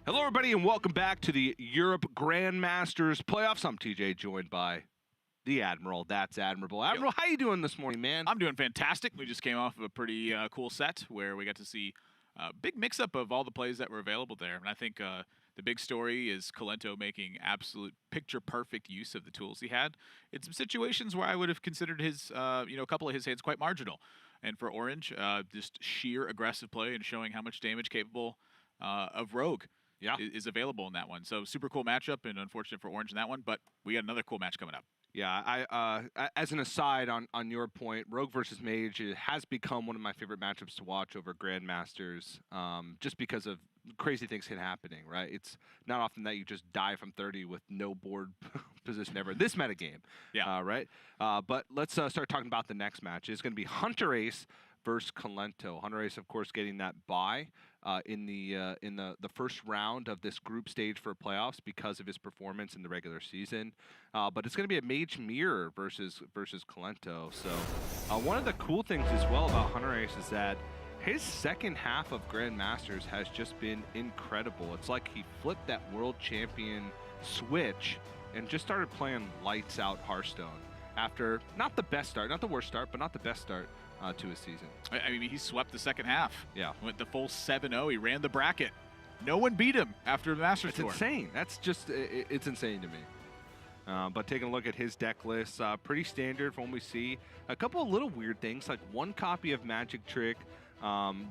Hello, everybody, and welcome back to the Europe Grandmasters playoffs. I'm TJ, joined by the Admiral. That's Admirable. Admiral, how you doing this morning, man? I'm doing fantastic. We just came off of a pretty cool set where we got to see a big mix-up of all the plays that were available there. And I think the big story is Kolento making absolute picture-perfect use of the tools he had in some situations where I would have considered his, a couple of his hands quite marginal. And for Orange, just sheer aggressive play and showing how much damage capable of Rogue is available in that one. So super cool matchup, and unfortunate for Orange in that one, but we got another cool match coming up. Yeah, as an aside on your point, Rogue versus Mage has become one of my favorite matchups to watch over Grandmasters, just because of crazy things happening, right? It's not often that you just die from 30 with no board position ever. This metagame, right? But let's start talking about the next match. It's going to be Hunterace versus Kolento. Hunterace, of course, getting that bye in the first round of this group stage for playoffs because of his performance in the regular season. But it's going to be a Mage Mirror versus Kolento. So one of the cool things as well about Hunterace is that his second half of Grandmasters has just been incredible. It's like he flipped that world champion switch and just started playing lights out Hearthstone after not the best start, not the worst start, but not the best start to his season. I mean, he swept the second half. Yeah. Went the full 7-0. He ran the bracket. No one beat him after the Masters Tour. It's insane. That's just, it's insane to me. But taking a look at his deck list, pretty standard from what we see. A couple of little weird things, like one copy of Magic Trick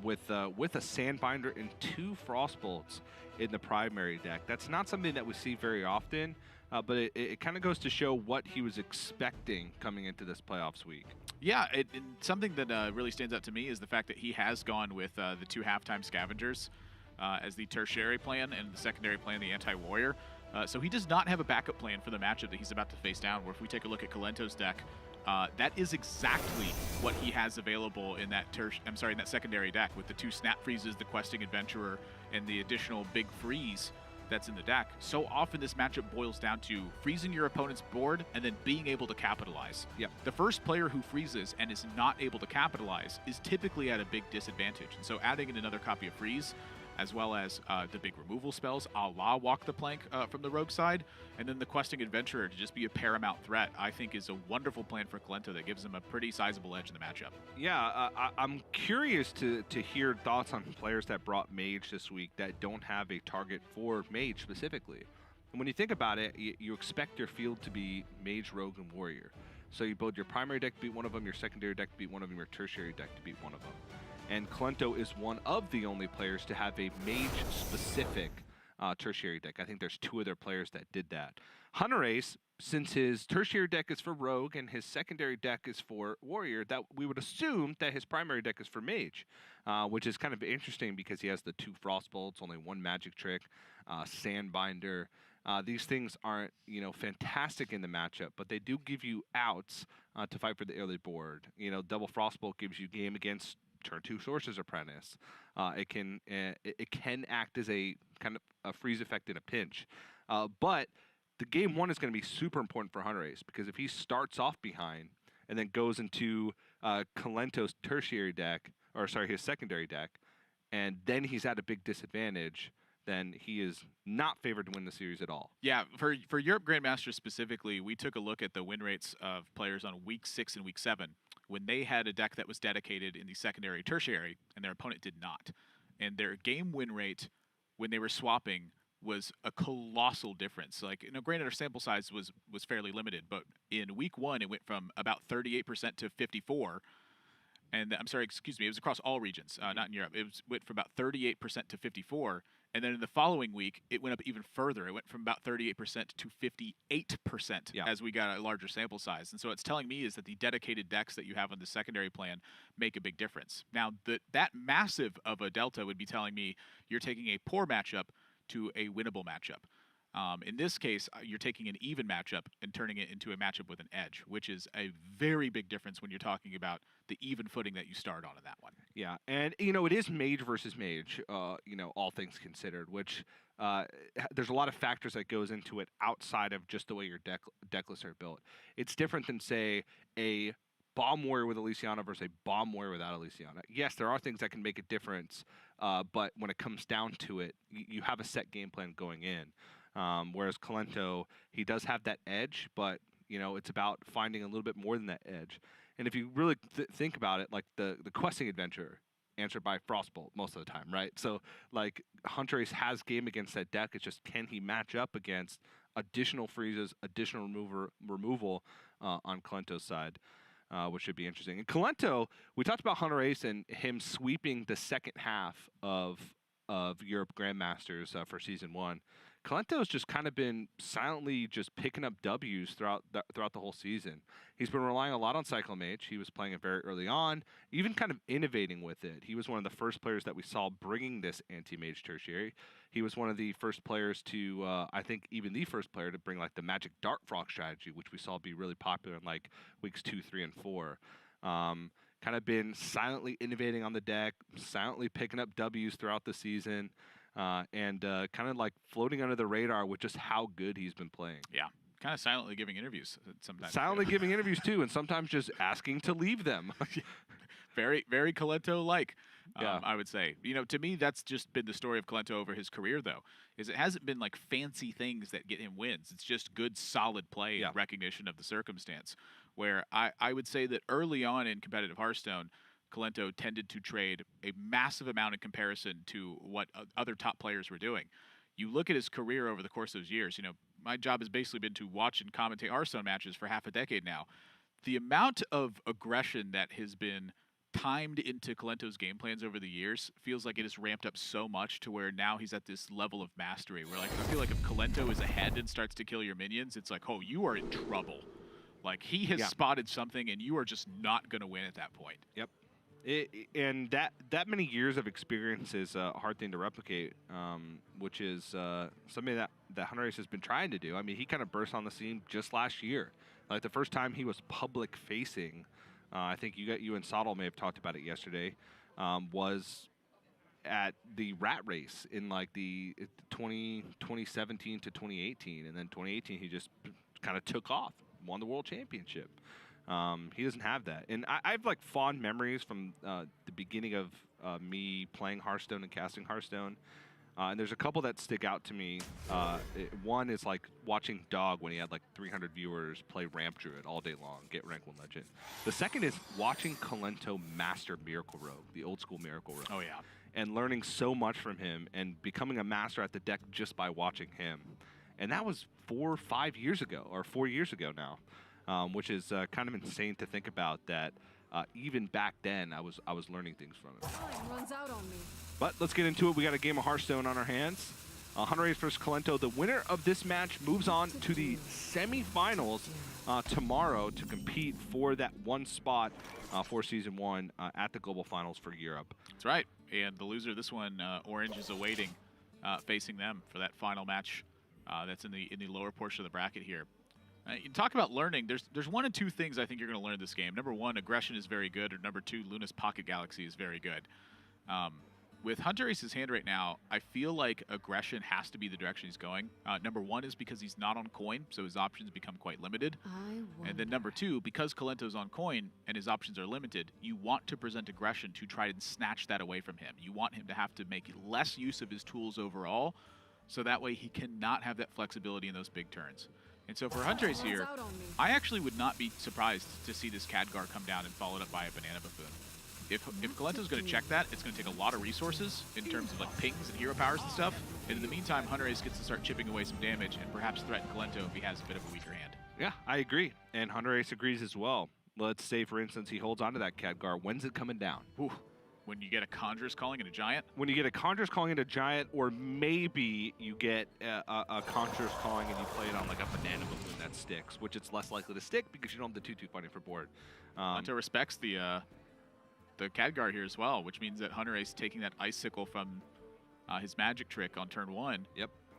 with a Sandbinder and 2 Frostbolts in the primary deck. That's not something that we see very often, but it kind of goes to show what he was expecting coming into this playoffs week. Yeah, something that really stands out to me is the fact that he has gone with the 2 halftime scavengers as the tertiary plan and the secondary plan, the anti-warrior. So he does not have a backup plan for the matchup that he's about to face down, where if we take a look at Kolento's deck, that is exactly what he has available in that in that secondary deck with the 2 snap freezes, the questing adventurer, and the additional big freeze that's in the deck. So often this matchup boils down to freezing your opponent's board and then being able to capitalize. Yep. The first player who freezes and is not able to capitalize is typically at a big disadvantage. And so adding in another copy of freeze, as well as the big removal spells, a la Walk the Plank from the Rogue side, and then the Questing Adventurer to just be a paramount threat, I think is a wonderful plan for Kolento that gives him a pretty sizable edge in the matchup. Yeah, I'm curious to hear thoughts on players that brought Mage this week that don't have a target for Mage specifically. And when you think about it, you expect your field to be Mage, Rogue, and Warrior. So you build your primary deck to beat one of them, your secondary deck to beat one of them, your tertiary deck to beat one of them. And Kolento is one of the only players to have a Mage-specific tertiary deck. I think there's 2 other players that did that. Hunterace, since his tertiary deck is for Rogue and his secondary deck is for Warrior, that we would assume that his primary deck is for Mage, which is kind of interesting because he has the 2 Frostbolts, only 1 Magic Trick, Sandbinder. These things aren't, fantastic in the matchup, but they do give you outs to fight for the early board. Double Frostbolt gives you game against turn 2 Sorcerer's Apprentice. It can act as a kind of a freeze effect in a pinch. But the game 1 is going to be super important for Hunterace, because if he starts off behind and then goes into Kolento's tertiary deck, or sorry, his secondary deck, and then he's at a big disadvantage, then he is not favored to win the series at all. Yeah, for Europe Grandmasters specifically, we took a look at the win rates of players on week 6 and week 7 when they had a deck that was dedicated in the secondary tertiary and their opponent did not. And their game win rate when they were swapping was a colossal difference. Like, granted, our sample size was fairly limited, but in week 1 it went from about 38% to 54%. And I'm sorry, excuse me, it was across all regions, not in Europe. It went from about 38% to 54%. And then in the following week, it went up even further. It went from about 38% to 58% as we got a larger sample size. And so it's telling me is that the dedicated decks that you have on the secondary plan make a big difference. Now, that massive of a delta would be telling me you're taking a poor matchup to a winnable matchup. In this case, you're taking an even matchup and turning it into a matchup with an edge, which is a very big difference when you're talking about the even footing that you start on in that one. Yeah, and it is Mage versus Mage, all things considered, which there's a lot of factors that goes into it outside of just the way your deck lists are built. It's different than, say, a bomb warrior with Elysiana versus a bomb warrior without Elysiana. Yes, there are things that can make a difference, but when it comes down to it, you have a set game plan going in. Whereas Kolento, he does have that edge, but it's about finding a little bit more than that edge. And if you really think about it, like the questing adventure answered by Frostbolt most of the time, right? So like Hunterace has game against that deck. It's just, can he match up against additional freezes, additional removal on Kolento's side, which should be interesting. And Kolento, we talked about Hunterace and him sweeping the second half of Europe Grandmasters for Season 1. Kolento's just kind of been silently just picking up W's throughout the whole season. He's been relying a lot on Cyclomage. He was playing it very early on, even kind of innovating with it. He was one of the first players that we saw bringing this anti-mage tertiary. He was one of the first players to, I think even the first player to bring like the Magic Dart Frog strategy, which we saw be really popular in like weeks 2, 3, and 4. Kind of been silently innovating on the deck, silently picking up W's throughout the season. And kind of like floating under the radar with just how good he's been playing. Yeah, kind of silently giving interviews sometimes. Silently giving interviews too, and sometimes just asking to leave them. Very, very Kolento-like, Yeah. I would say. To me, that's just been the story of Kolento over his career, though, is it hasn't been like fancy things that get him wins. It's just good, solid play and recognition of the circumstance, where I would say that early on in competitive Hearthstone, Kolento tended to trade a massive amount in comparison to what other top players were doing. You look at his career over the course of those years, my job has basically been to watch and commentate Hearthstone matches for half a decade now. The amount of aggression that has been timed into Kolento's game plans over the years feels like it has ramped up so much to where now he's at this level of mastery where like I feel like if Kolento is ahead and starts to kill your minions, it's like, oh, you are in trouble. Like he has spotted something and you are just not going to win at that point. Yep. And that many years of experience is a hard thing to replicate, which is something that Hunterace has been trying to do. I mean, he kind of burst on the scene just last year. Like the first time he was public facing, I think you and Sottle may have talked about it yesterday, was at the Rat Race in like the 2017 to 2018, and then 2018 he just kind of took off, won the world championship. He doesn't have that. And I have like fond memories from the beginning of me playing Hearthstone and casting Hearthstone. And there's a couple that stick out to me. One is like watching Dog when he had like 300 viewers play Ramp Druid all day long, get rank 1 legend. The second is watching Kolento master Miracle Rogue, the old school Miracle Rogue. Oh yeah. And learning so much from him and becoming a master at the deck just by watching him. And that was 4 or 5 years ago, or 4 years ago now. Which is kind of insane to think about that even back then I was learning things from him. Time runs out on me. But let's get into it. We got a game of Hearthstone on our hands. Hunterace versus Kolento. The winner of this match moves on to the semifinals tomorrow to compete for that one spot for Season 1 at the Global Finals for Europe. That's right. And the loser of this one, Orange, is awaiting facing them for that final match that's in the lower portion of the bracket here. You talk about learning. There's 1 and 2 things I think you're going to learn this game. Number 1, aggression is very good, or number 2, Luna's Pocket Galaxy is very good. With Hunterace's hand right now, I feel like aggression has to be the direction he's going. Number 1 is because he's not on coin, so his options become quite limited. And then number 2, because Kolento's on coin and his options are limited, you want to present aggression to try and snatch that away from him. You want him to have to make less use of his tools overall, so that way he cannot have that flexibility in those big turns. And so for Hunterace here, I actually would not be surprised to see this Khadgar come down and followed up by a Banana Buffoon. If Kolento's going to check that, it's going to take a lot of resources in terms of like pings and hero powers and stuff. And in the meantime, Hunterace gets to start chipping away some damage and perhaps threaten Kolento if he has a bit of a weaker hand. Yeah, I agree. And Hunterace agrees as well. Let's say, for instance, he holds onto that Khadgar. When's it coming down? Ooh. When you get a Conjurer's Calling and a Giant? When you get a Conjurer's Calling and a Giant, or maybe you get a Conjurer's Calling and you play it on like a Banana Buffoon that sticks, which it's less likely to stick because you don't have the 2/2 fighting for board. Kolento respects the Khadgar here as well, which means that Hunterace taking that Icicle from his magic trick on turn 1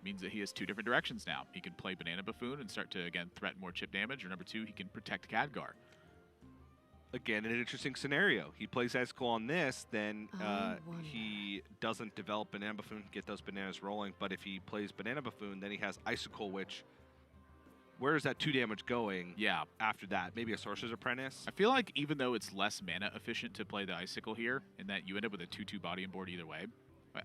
means that he has 2 different directions now. He can play Banana Buffoon and start to, again, threaten more chip damage, or number 2, he can protect Khadgar. Again, an interesting scenario. He plays Icicle on this, then he doesn't develop Banana Buffoon, get those bananas rolling. But if he plays Banana Buffoon, then he has Icicle, which where is that 2 damage going? Yeah. After that, maybe a Sorcerer's Apprentice. I feel like even though it's less mana efficient to play the Icicle here, and that you end up with a 2/2 body on board either way,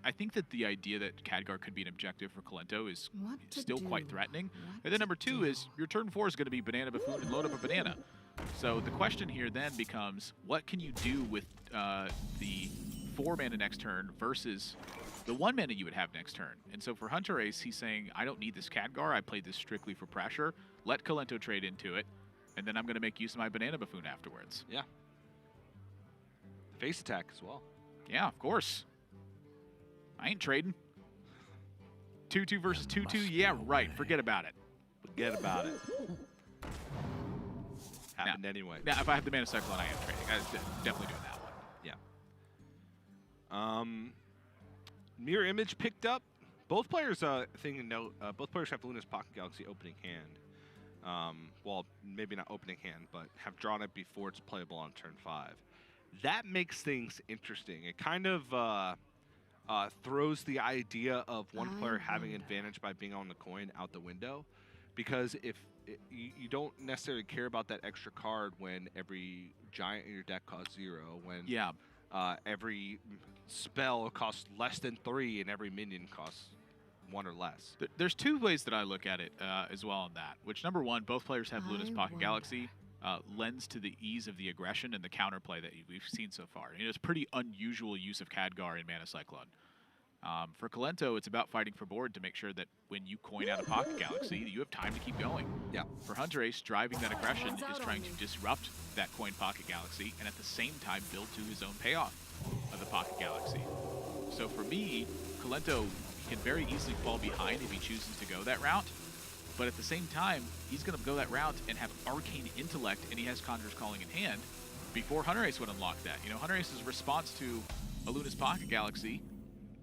I think that the idea that Khadgar could be an objective for Kolento is still quite threatening. And then number 2 is your turn 4 is going to be Banana Buffoon and load up a banana. So the question here then becomes, what can you do with the 4 mana next turn versus the 1 mana you would have next turn? And so for Hunterace, he's saying, I don't need this Khadgar. I played this strictly for pressure. Let Kolento trade into it, and then I'm going to make use of my Banana Buffoon afterwards. Yeah. Face attack as well. Yeah, of course. I ain't trading. 2/2 versus 2/2? Yeah, right. Forget about it. Forget about it. Happened anyway. Now, if I have the Mana Cyclone, I am trading. I'm definitely doing that one. Yeah. Mirror Image picked up. Both players, thing to note, both players have Luna's Pocket Galaxy opening hand. Well, maybe not opening hand, but have drawn it before it's playable on turn 5. That makes things interesting. It kind of throws the idea of one player having advantage by being on the coin out the window, because if you don't necessarily care about that extra card when every giant in your deck costs 0, when every spell costs less than 3 and every minion costs 1 or less. There's 2 ways that I look at it as well on that, which number 1, both players have Luna's Pocket Galaxy. Lends to the ease of the aggression and the counterplay that we've seen so far. You know, it's pretty unusual use of Khadgar in Mana Cyclone. For Kolento, it's about fighting for board to make sure that when you coin out a Pocket Galaxy, you have time to keep going. Yeah. For Hunterace, driving that aggression is trying to disrupt that coined Pocket Galaxy and at the same time build to his own payoff of the Pocket Galaxy. So for me, Kolento can very easily fall behind if he chooses to go that route. But at the same time, he's going to go that route and have Arcane Intellect, and he has Conjurer's Calling in hand before Hunterace would unlock that. You know, Hunterace's response to a Luna's Pocket Galaxy,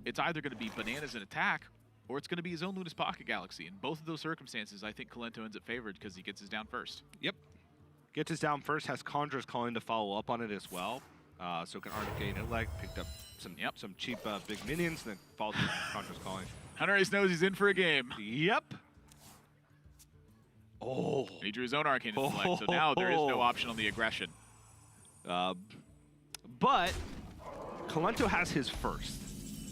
it's either going to be bananas and attack, or it's going to be his own Luna's Pocket Galaxy. In both of those circumstances, I think Kolento ends up favored because he gets his down first. Yep. Gets his down first, has Conjurer's Calling to follow up on it as well. So can Arcane Intellect, picked up some cheap big minions, and then follows with Conjurer's Calling. Hunterace knows he's in for a game. Yep. Oh. He drew his own Arcane Intellect, so now there is no option on the aggression. But Kolento has his first.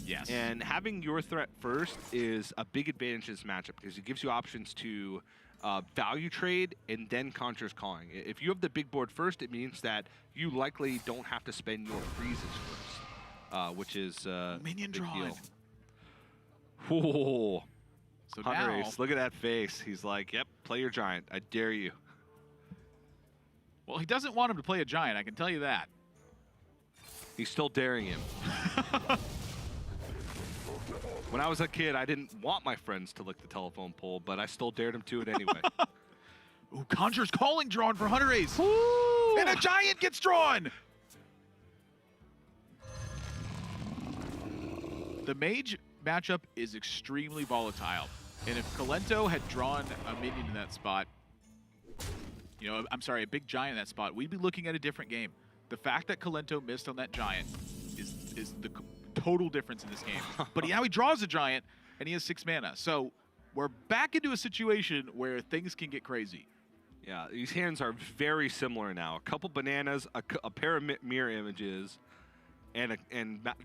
Yes. And having your threat first is a big advantage in this matchup because it gives you options to value trade and then Conjurer's Calling. If you have the big board first, it means that you likely don't have to spend your freezes first, which is minion big drawn. deal. Whoa. So Hunterace, look at that face. He's like, yep, play your giant. I dare you. Well, he doesn't want him to play a giant, I can tell you that. He's still daring him. When I was a kid, I didn't want my friends to lick the telephone pole, but I still dared him to it anyway. Ooh, Conjurer's Calling drawn for Hunterace. Ooh. And a giant gets drawn! The mage matchup is extremely volatile. And if Kolento had drawn a minion in that spot, you know, I'm sorry, a big giant in that spot, we'd be looking at a different game. The fact that Kolento missed on that giant is the total difference in this game. But now he draws a giant, and he has 6 mana. So we're back into a situation where things can get crazy. Yeah, these hands are very similar now. A couple bananas, a pair of mirror images, and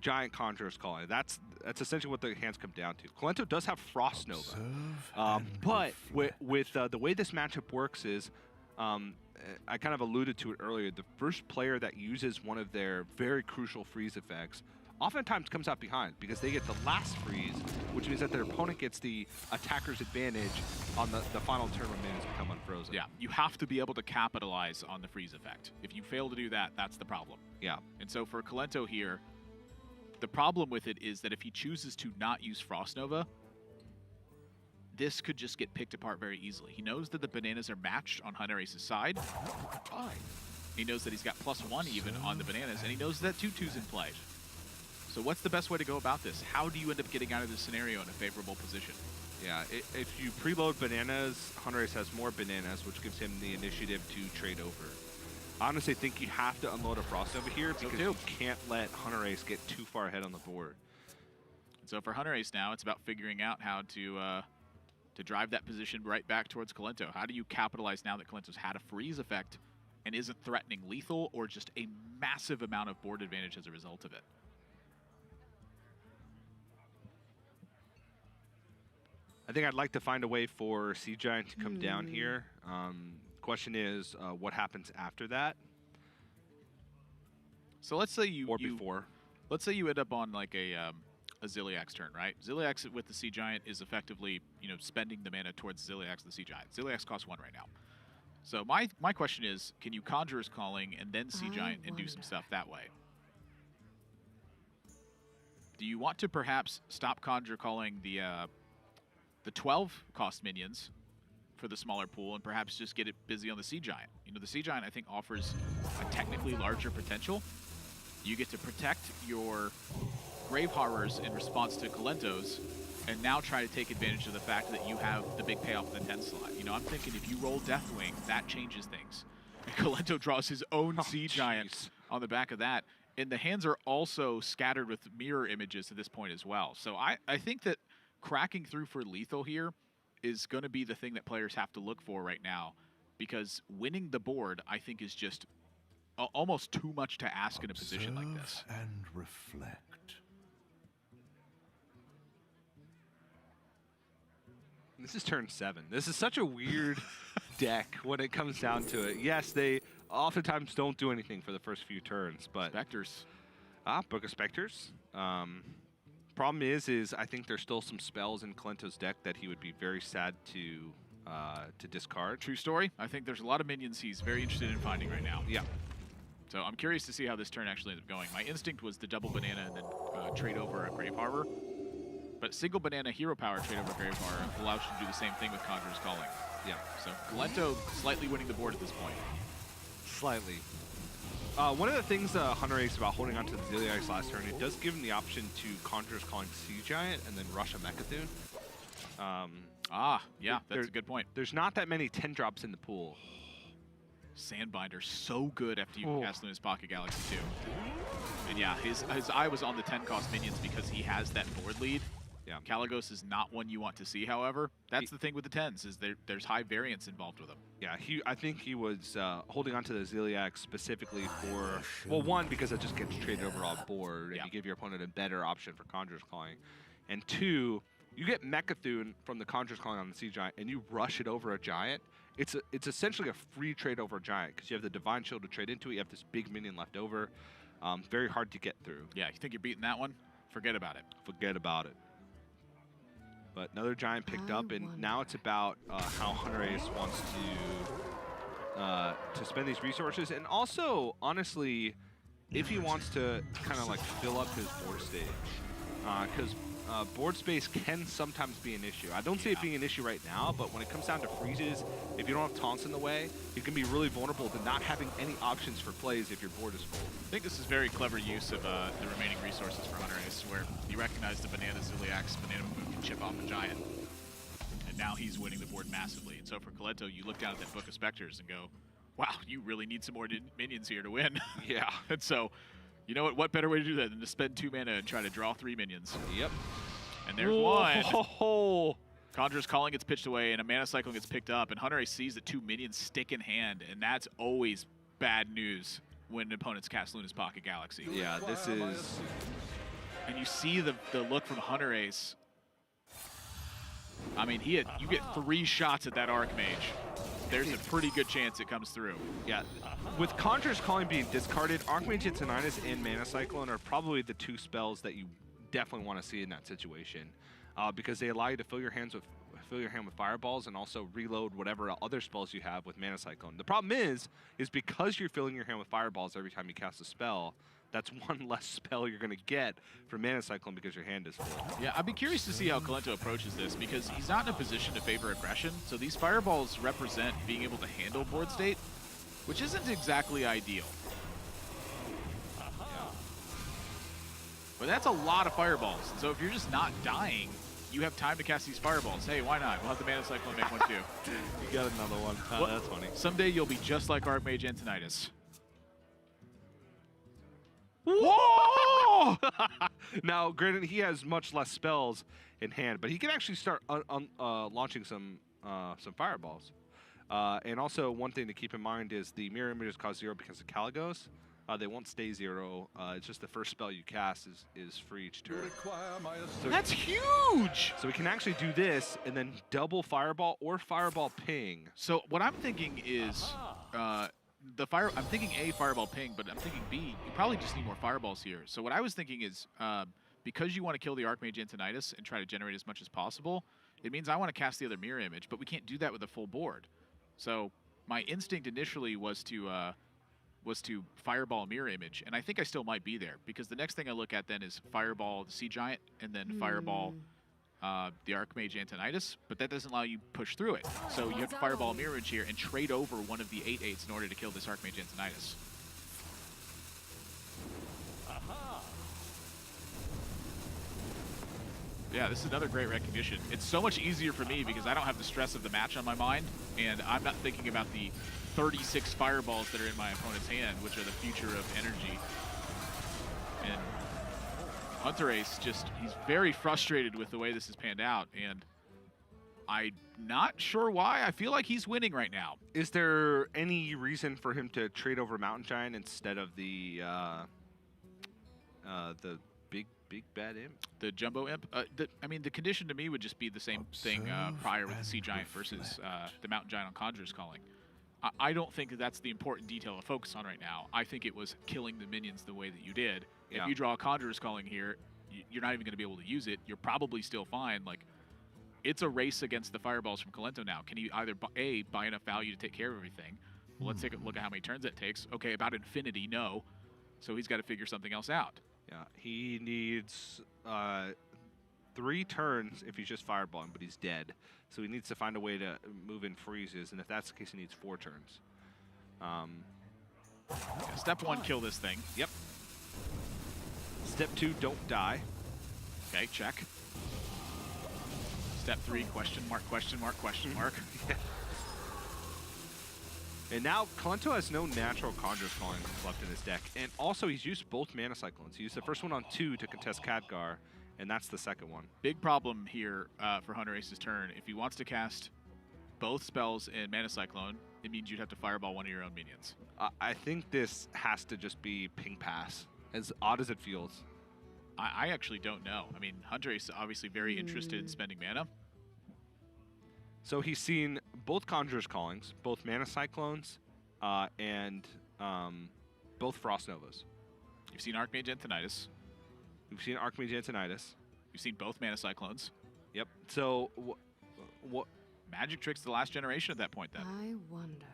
giant Conjurer's Calling. That's essentially what the hands come down to. Kolento does have Frost Nova, but with the way this matchup works is, I kind of alluded to it earlier, the first player that uses one of their very crucial freeze effects oftentimes comes out behind because they get the last freeze, which means that their opponent gets the attacker's advantage on the final turn when minions become unfrozen. Yeah, you have to be able to capitalize on the freeze effect. If you fail to do that, that's the problem. Yeah. And so for Kolento here, the problem with it is that if he chooses to not use Frost Nova, this could just get picked apart very easily. He knows that the bananas are matched on Hunterace's side. He knows that he's got +1 even on the bananas, and he knows that 2/2's in play. So what's the best way to go about this? How do you end up getting out of this scenario in a favorable position? Yeah, if you preload bananas, Hunterace has more bananas, which gives him the initiative to trade over. I honestly think you have to unload a Frost Nova here because you can't let Hunterace get too far ahead on the board. So for Hunterace now, it's about figuring out how to to drive that position right back towards Kolento? How do you capitalize now that Kolento's had a freeze effect and isn't threatening lethal or just a massive amount of board advantage as a result of it? I think I'd like to find a way for Sea Giant to come down here. Question is, what happens after that? So let's say you before. Let's say you end up on like a Ziliax turn, right? Ziliax with the Sea Giant is effectively, spending the mana towards Ziliax the Sea Giant. Ziliax costs 1 right now. So my question is, can you Conjurer's Calling and then Sea Giant and do some stuff that way? Do you want to perhaps stop Conjure Calling the 12 cost minions for the smaller pool and perhaps just get it busy on the Sea Giant? The Sea Giant, I think, offers a technically larger potential. You get to protect your Grave Horrors in response to Kolento's, and now try to take advantage of the fact that you have the big payoff in the 10 slot. I'm thinking if you roll Deathwing, that changes things. And Kolento draws his own Sea Giant on the back of that. And the hands are also scattered with mirror images at this point as well. So I think that cracking through for lethal here is going to be the thing that players have to look for right now, because winning the board, I think, is just almost too much to ask in a position like this. And reflect. This is turn 7. This is such a weird deck when it comes down to it. Yes, they oftentimes don't do anything for the first few turns, but Specters. Book of Specters. Problem is I think there's still some spells in Kolento's deck that he would be very sad to discard. True story. I think there's a lot of minions he's very interested in finding right now. Yeah. So I'm curious to see how this turn actually ends up going. My instinct was to double banana and then trade over a Grave Harbor. But single banana hero power trade over Grave Harbor allows you to do the same thing with Conjurer's Calling. Yeah. So Kolento slightly winning the board at this point. Slightly. One of the things Hunterace about holding on to the Ziliax last turn, it does give him the option to Conjurer's Calling Sea Giant and then rush a Mecha'thun. Yeah, that's a good point. There's not that many 10 drops in the pool. Sandbinder, so good after you cast Luna's Pocket Galaxy too. And yeah, his eye was on the 10 cost minions because he has that board lead. Yeah. Kaligos is not one you want to see, however. That's the thing with the 10s, is there's high variance involved with them. Yeah, I think he was holding on to the Ziliax specifically for, well, one, because it just gets traded over on board, and you give your opponent a better option for Conjurer's Calling. And two, you get Mecha'thun from the Conjurer's Calling on the Sea Giant, and you rush it over a Giant. It's essentially a free trade over a Giant, because you have the Divine Shield to trade into it, you have this big minion left over. Very hard to get through. Yeah, you think you're beating that one? Forget about it. Forget about it. But another Giant picked up, and now it's about how Hunterace wants to spend these resources, and also, honestly, if he wants to kind of like fill up his board stage, because board space can sometimes be an issue. I don't see it being an issue right now, but when it comes down to freezes, if you don't have taunts in the way, you can be really vulnerable to not having any options for plays if your board is full. I think this is very clever use of the remaining resources for Hunterace, where you recognize the Banana Ziliax, Banana Moon can chip off a Giant, and now he's winning the board massively. And so for Kolento, you look down at that Book of Specters and go, wow, you really need some more minions here to win. Yeah. And so, you know what better way to do that than to spend 2 mana and try to draw 3 minions. Yep. And there's one. Conjurer's Calling gets pitched away, and a Mana Cyclone gets picked up, and Hunterace sees that 2 minions stick in hand, and that's always bad news when opponents cast Luna's Pocket Galaxy. Yeah, this is... And you see the look from Hunterace. I mean, you get 3 shots at that Archmage. There's a pretty good chance it comes through. Yeah, with Conjurer's Calling being discarded, Archmage and Tinnitus and Mana Cyclone are probably the 2 spells that you definitely want to see in that situation, because they allow you to fill your hand with fireballs and also reload whatever other spells you have with Mana Cyclone. The problem is because you're filling your hand with fireballs every time you cast a spell, that's one less spell you're going to get for Mana Cyclone because your hand is full. Yeah, I'd be curious to see how Kolento approaches this, because he's not in a position to favor aggression, so these fireballs represent being able to handle board state, which isn't exactly ideal. But that's a lot of fireballs, so if you're just not dying, you have time to cast these fireballs. Hey, why not? We'll have the Mana Cyclone make one too. You got another one. Oh, that's funny. Someday you'll be just like Archmage and Tinnitus. Whoa! Oh! Now, granted, he has much less spells in hand, but he can actually start launching some fireballs. And also, one thing to keep in mind is the mirror images cost 0 because of Caligos. They won't stay 0. It's just the first spell you cast is free each turn. So that's huge! So we can actually do this and then double Fireball or Fireball Ping. So what I'm thinking is, I'm thinking A, Fireball Ping, but I'm thinking B, you probably just need more Fireballs here. So what I was thinking is, because you want to kill the Archmage Antonidas and try to generate as much as possible, it means I want to cast the other mirror image, but we can't do that with a full board. So my instinct initially was to Fireball Mirror Image, and I think I still might be there, because the next thing I look at then is Fireball the Sea Giant, and then Fireball the Archmage Antonidas, but that doesn't allow you push through it. So you have to Fireball Mirror Image here and trade over one of the 8/8s in order to kill this Archmage Antonidas. Yeah, this is another great recognition. It's so much easier for me because I don't have the stress of the match on my mind, and I'm not thinking about the 36 fireballs that are in my opponent's hand, which are the future of energy. And Hunterace he's very frustrated with the way this has panned out, and I'm not sure why. I feel like he's winning right now. Is there any reason for him to trade over Mountain Giant instead of the big bad imp? The Jumbo Imp? I mean, the condition to me would just be the same thing prior with the Sea Giant versus the Mountain Giant on Conjurer's Calling. I don't think that's the important detail to focus on right now. I think it was killing the minions the way that you did. Yeah. If you draw a Conjurer's Calling here, you're not even going to be able to use it. You're probably still fine. Like, it's a race against the fireballs from Kolento now. Can he either, A, buy enough value to take care of everything? Well, let's take a look at how many turns that takes. Okay, about infinity, no. So he's got to figure something else out. Yeah, he needs 3 turns if he's just fireballing, but he's dead. So he needs to find a way to move in freezes, and if that's the case, he needs 4 turns. Yeah, step 1, kill this thing. Yep. Step 2, don't die. Okay, check. Step 3, question mark, question mark, question mark. Yeah. And now Kolento has no natural Conjurer's Calling left in his deck. And also he's used both Mana Cyclones. He used the first one on 2 to contest Khadgar, and that's the second one. Big problem here for Hunterace's turn. If he wants to cast both spells in Mana Cyclone, it means you'd have to Fireball one of your own minions. I think this has to just be Ping Pass, as odd as it feels. I actually don't know. I mean, Hunterace is obviously very interested in spending mana. So he's seen both Conjurer's Callings, both Mana Cyclones, and both Frost Novas. You've seen Archmage Antonidas. You've seen Archmage Antonidas. You've seen both Mana Cyclones. Yep. So what? Magic Trick's the last generation at that point, then. I wonder.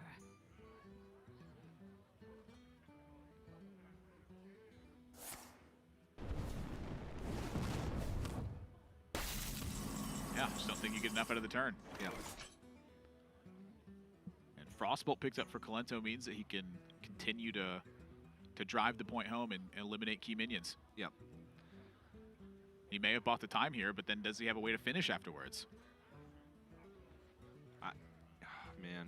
Yeah, just don't think you get enough out of the turn. Yeah. And Frostbolt picks up for Kolento means that he can continue to drive the point home and eliminate key minions. Yep. He may have bought the time here, but then does he have a way to finish afterwards? Man.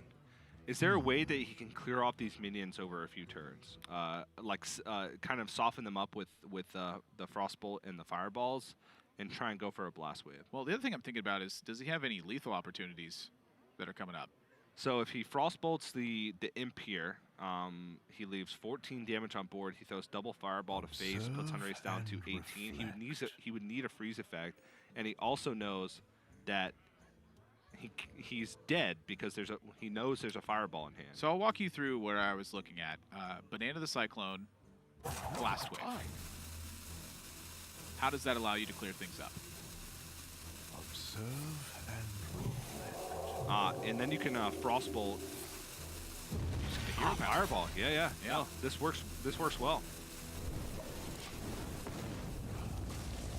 Is there a way that he can clear off these minions over a few turns? Kind of soften them up with the Frostbolt and the Fireballs and try and go for a Blast Wave? Well, the other thing I'm thinking about is, does he have any lethal opportunities that are coming up? So if he Frostbolts the Imp here, he leaves 14 damage on board. He throws double Fireball to face, puts Hunterace down to 18. He would need a freeze effect, and he also knows that he's dead because he knows there's a Fireball in hand. So I'll walk you through where I was looking at. Banana the Cyclone, Blast Wave. How does that allow you to clear things up? Observe and and then you can Frostbolt. Fireball. Yeah. Oh, this works well.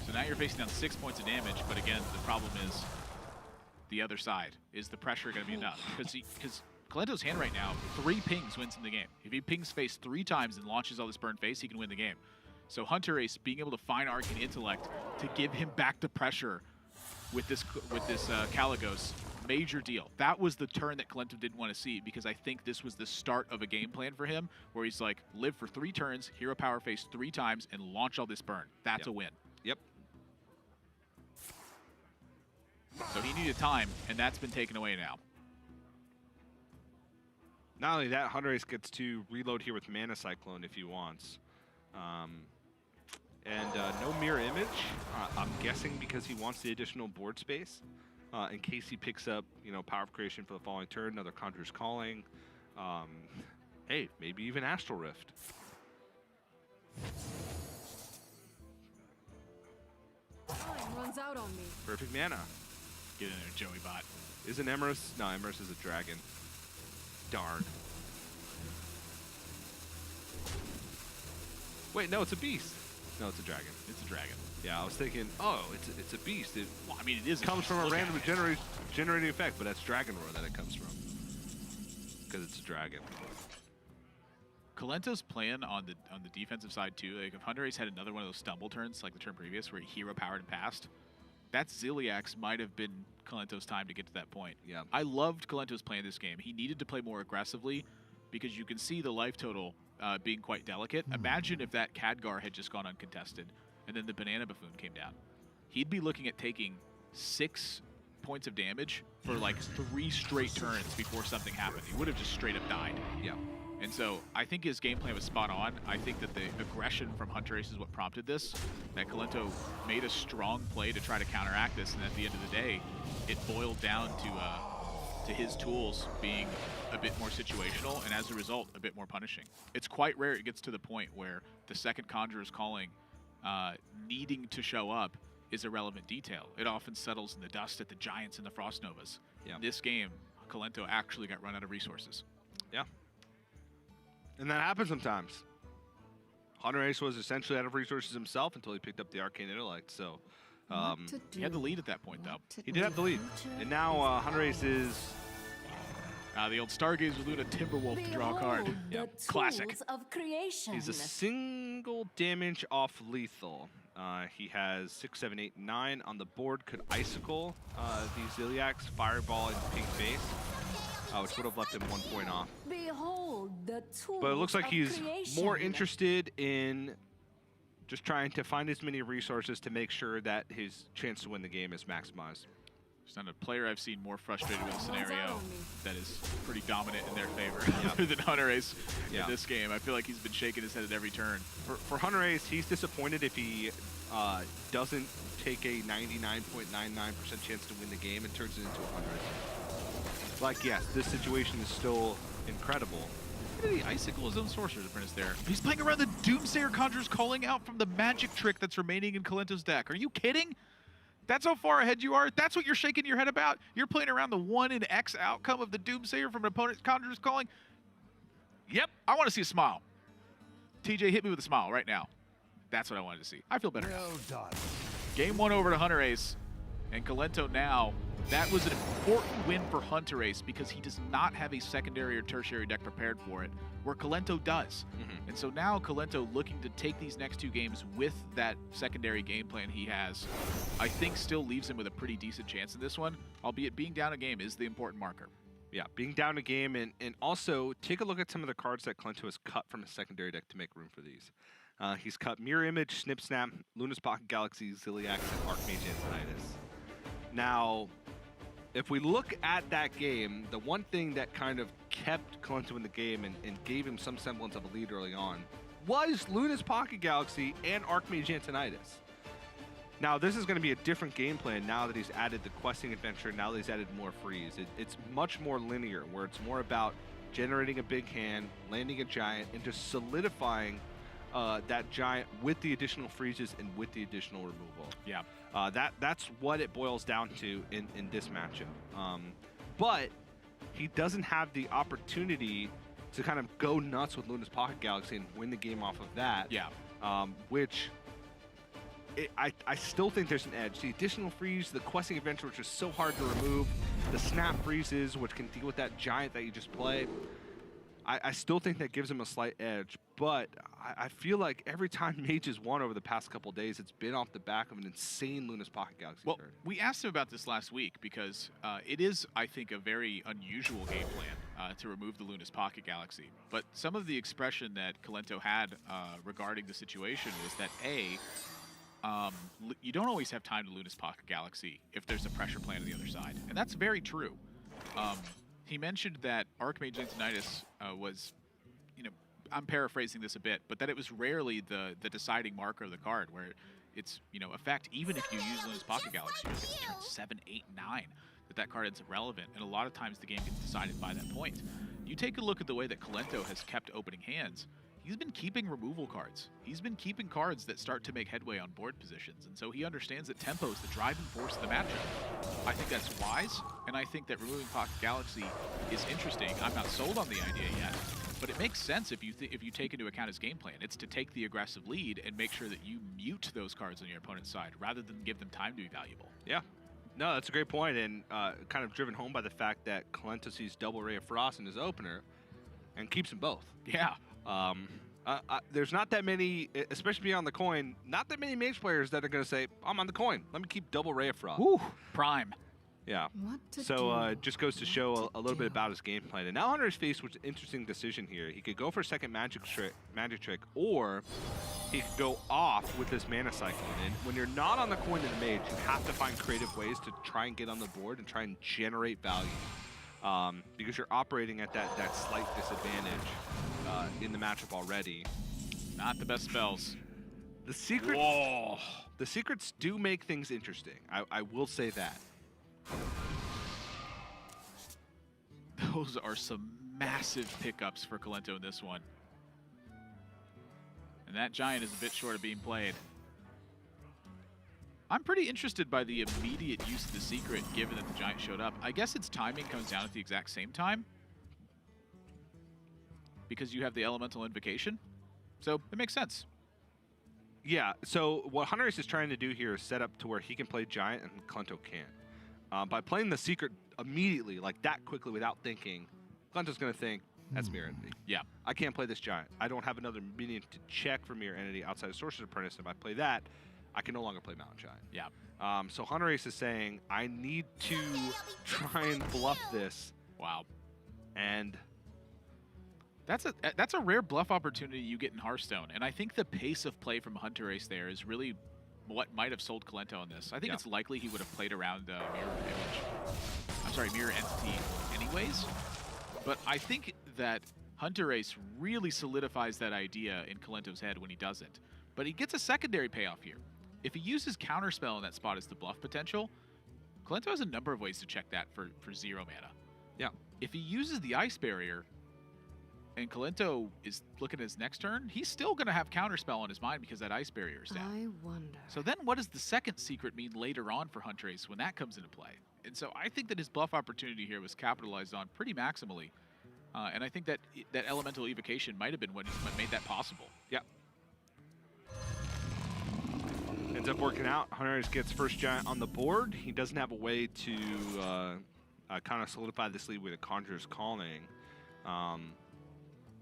So now you're facing down 6 points of damage, but again, the problem is the other side. Is the pressure going to be enough? Because Kolento's hand right now, 3 pings wins him the game. If he pings face 3 times and launches all this burn face, he can win the game. So Hunterace being able to find Arcane Intellect to give him back the pressure with this Caligos Major deal. That was the turn that Kolento didn't want to see, because I think this was the start of a game plan for him where he's like, live for 3 turns, hero power phase 3 times, and launch all this burn. That's a win. Yep. So he needed time, and that's been taken away now. Not only that, Hunterace gets to reload here with Mana Cyclone if he wants. No mirror image, I'm guessing because he wants the additional board space. In case he picks up, Power of Creation for the following turn, another Conjurer's Calling. Hey, maybe even Astral Rift. Time runs out on me. Perfect mana. Get in there, Joey Bot. Isn't Emerus? No, Emerus is a dragon. Darn. Wait, no, it's a beast. No, it's a dragon. It's a dragon. Yeah, I was thinking, oh, it's a beast. Well, I mean, it is. Comes from a random generating effect, but that's Dragon Roar that it comes from. Because it's a dragon. Kolento's plan on the defensive side too. Like if Hunterace had another one of those stumble turns like the turn previous where he hero powered and passed, that Ziliax might have been Kolento's time to get to that point. Yeah. I loved Kolento's play in this game. He needed to play more aggressively because you can see the life total being quite delicate. Imagine if that Khadgar had just gone uncontested and then the Banana Buffoon came down. He'd be looking at taking 6 points of damage for like 3 straight turns before something happened. He would have just straight up died. Yeah. And so I think his game plan was spot on. I think that the aggression from Hunterace is what prompted this. That Kolento made a strong play to try to counteract this, and at the end of the day, it boiled down to his tools being a bit more situational, and as a result, a bit more punishing. It's quite rare it gets to the point where the second Conjurer's Calling needing to show up is a relevant detail. It often settles in the dust at the Giants and the Frost Novas. Yeah. In this game, Kolento actually got run out of resources. Yeah. And that happens sometimes. Hunterace was essentially out of resources himself until he picked up the Arcane Intellect, so... he had the lead at that point, though. He did have the lead. And now Hunterace is... The old Stargaze with Luna Timberwolf to draw a card. Yep. Classic. Of creation. He's a single damage off lethal. He has 6, 7, 8, 9 on the board. Could Icicle the Ziliax, Fireball, and Pink Face, which would have left him 1 point off. Behold the tools But it looks like he's creation. more interested in just trying to find as many resources to make sure that his chance to win the game is maximized. There's not a player I've seen more frustrated with a scenario that is pretty dominant in their favor other than Hunterace in this game. I feel like he's been shaking his head at every turn. For Hunterace, he's disappointed if he doesn't take a 99.99% chance to win the game and turns it into a 100. Like, yes, this situation is still incredible. Look at the Icicle his own Sorcerer's Apprentice there. He's playing around the Doomsayer Conjurer's Calling out from the magic trick that's remaining in Kolento's deck. Are you kidding? That's how far ahead you are? That's what you're shaking your head about? You're playing around the 1 in X outcome of the Doomsayer from an opponent's Conjurer's Calling? Yep, I want to see a smile. TJ, hit me with a smile right now. That's what I wanted to see. I feel better. Well done. Game 1 over to Hunterace. And Kolento now, that was an important win for Hunterace because he does not have a secondary or tertiary deck prepared for it, where Kolento does. And so now Kolento looking to take these next 2 games with that secondary game plan he has, I think still leaves him with a pretty decent chance in this one, albeit being down a game is the important marker. Yeah, being down a game, and also take a look at some of the cards that Kolento has cut from his secondary deck to make room for these. He's cut Mirror Image, Snip Snap, Luna's Pocket Galaxy, Ziliax, and Archmage Antonidas. Now, if we look at that game, the one thing that kind of kept Kolento in the game and gave him some semblance of a lead early on was Luna's Pocket Galaxy and Archmage Antonidas. Now, this is going to be a different game plan now that he's added the questing adventure, now that he's added more freeze. It's much more linear, where it's more about generating a big hand, landing a giant, and just solidifying that giant with the additional freezes and with the additional removal. Yeah. That's what it boils down to in this matchup. But he doesn't have the opportunity to kind of go nuts with Luna's Pocket Galaxy and win the game off of that. Yeah. Which I still think there's an edge. The additional freeze, the questing adventure, which is so hard to remove, the snap freezes, which can deal with that giant that you just play. I still think that gives him a slight edge, but I feel like every time Mage has won over the past couple days, it's been off the back of an insane Luna's Pocket Galaxy Well, turn. we asked him about this last week because it is, I think, a very unusual game plan to remove the Luna's Pocket Galaxy. But some of the expression that Kolento had regarding the situation was that, you don't always have time to Luna's Pocket Galaxy if there's a pressure plan on the other side. And that's very true. He mentioned that Archmage Antonidas was, I'm paraphrasing this a bit, but that it was rarely the deciding marker of the card, where it's, effect, even if you use Luna's Pocket Galaxy, you get turn 7, 8, 9, that card ends up relevant, and a lot of times the game gets decided by that point. You take a look at the way that Kolento has kept opening hands. He's been keeping removal cards. He's been keeping cards that start to make headway on board positions, and so he understands that tempo is the driving force of the matchup. I think that's wise, and I think that removing Pocket Galaxy is interesting. I'm not sold on the idea yet, but it makes sense if you take into account his game plan. It's to take the aggressive lead and make sure that you mute those cards on your opponent's side rather than give them time to be valuable. Yeah. No, that's a great point, and kind of driven home by the fact that Kolento sees double Ray of Frost in his opener and keeps them both. Yeah. There's not that many, especially beyond the coin, not that many Mage players that are going to say, I'm on the coin. Let me keep double Ray of Frost. Woo, prime. Yeah. What to So do? it just goes to show a little bit about his game plan. And now Hunterace faced with an interesting decision here. He could go for a second magic trick, or he could go off with this mana cycling. And when you're not on the coin in the Mage, you have to find creative ways to try and get on the board and try and generate value. Because you're operating at that slight disadvantage in the matchup already. Not the best spells. The secret. Whoa. The secrets do make things interesting. I will say that. Those are some massive pickups for Kolento in this one. And that Giant is a bit short of being played. I'm pretty interested by the immediate use of the secret, given that the Giant showed up. I guess its timing comes down at the exact same time, because you have the Elemental Invocation. So it makes sense. Yeah, so what Hunterace is trying to do here is set up to where he can play Giant and Kolento can't. By playing the secret immediately, like that quickly without thinking, Kolento's going to think, that's Mirror Entity. Yeah. I can't play this Giant. I don't have another minion to check for Mirror Entity outside of Sorcerer's Apprentice. If I play that, I can no longer play Mountain Giant. Yeah. So Hunterace is saying, I need to try and bluff this. Wow. And that's a rare bluff opportunity you get in Hearthstone, and I think the pace of play from Hunterace there is really what might have sold Kolento on this. I think it's likely he would have played around Mirror Entity anyways, but I think that Hunterace really solidifies that idea in Kolento's head when he does it. But he gets a secondary payoff here. If he uses Counterspell in that spot as the bluff potential, Kolento has a number of ways to check that for 0 mana. yeah, If he uses the Ice Barrier, and Kolento is looking at his next turn, he's still going to have Counterspell on his mind because that Ice Barrier is down. I wonder. So then what does the second secret mean later on for Hunterace when that comes into play? And so I think that his bluff opportunity here was capitalized on pretty maximally. And I think that that Elemental Evocation might have been what made that possible. yeah. Ends up working out. Hunterace gets first Giant on the board. He doesn't have a way to kind of solidify this lead with a Conjurer's Calling.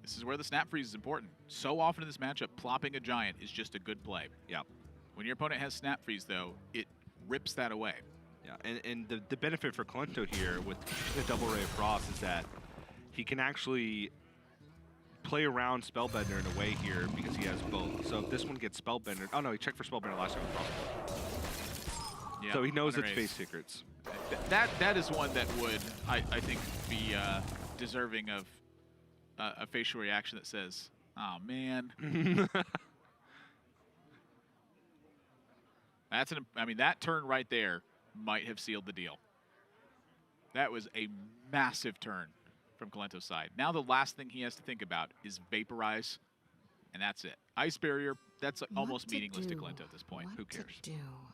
This is where the Snap Freeze is important. So often in this matchup, plopping a Giant is just a good play. Yeah. When your opponent has Snap Freeze, though, it rips that away. Yeah, and the benefit for Kolento here with the double Ray of Frost is that he can actually play around Spellbender in a way here because he has both. So if this one gets Spellbender, oh no, he checked for Spellbender last time with Frostbolt. Yeah, So he knows its Hunterace. face secrets. That is one that would, I think, be deserving of a facial reaction that says, "Oh man." That turn right there might have sealed the deal. That was a massive turn from Kolento's side. Now the last thing he has to think about is Vaporize, and that's it. Ice Barrier, that's almost meaningless to Kolento at this point. What Who to cares? do?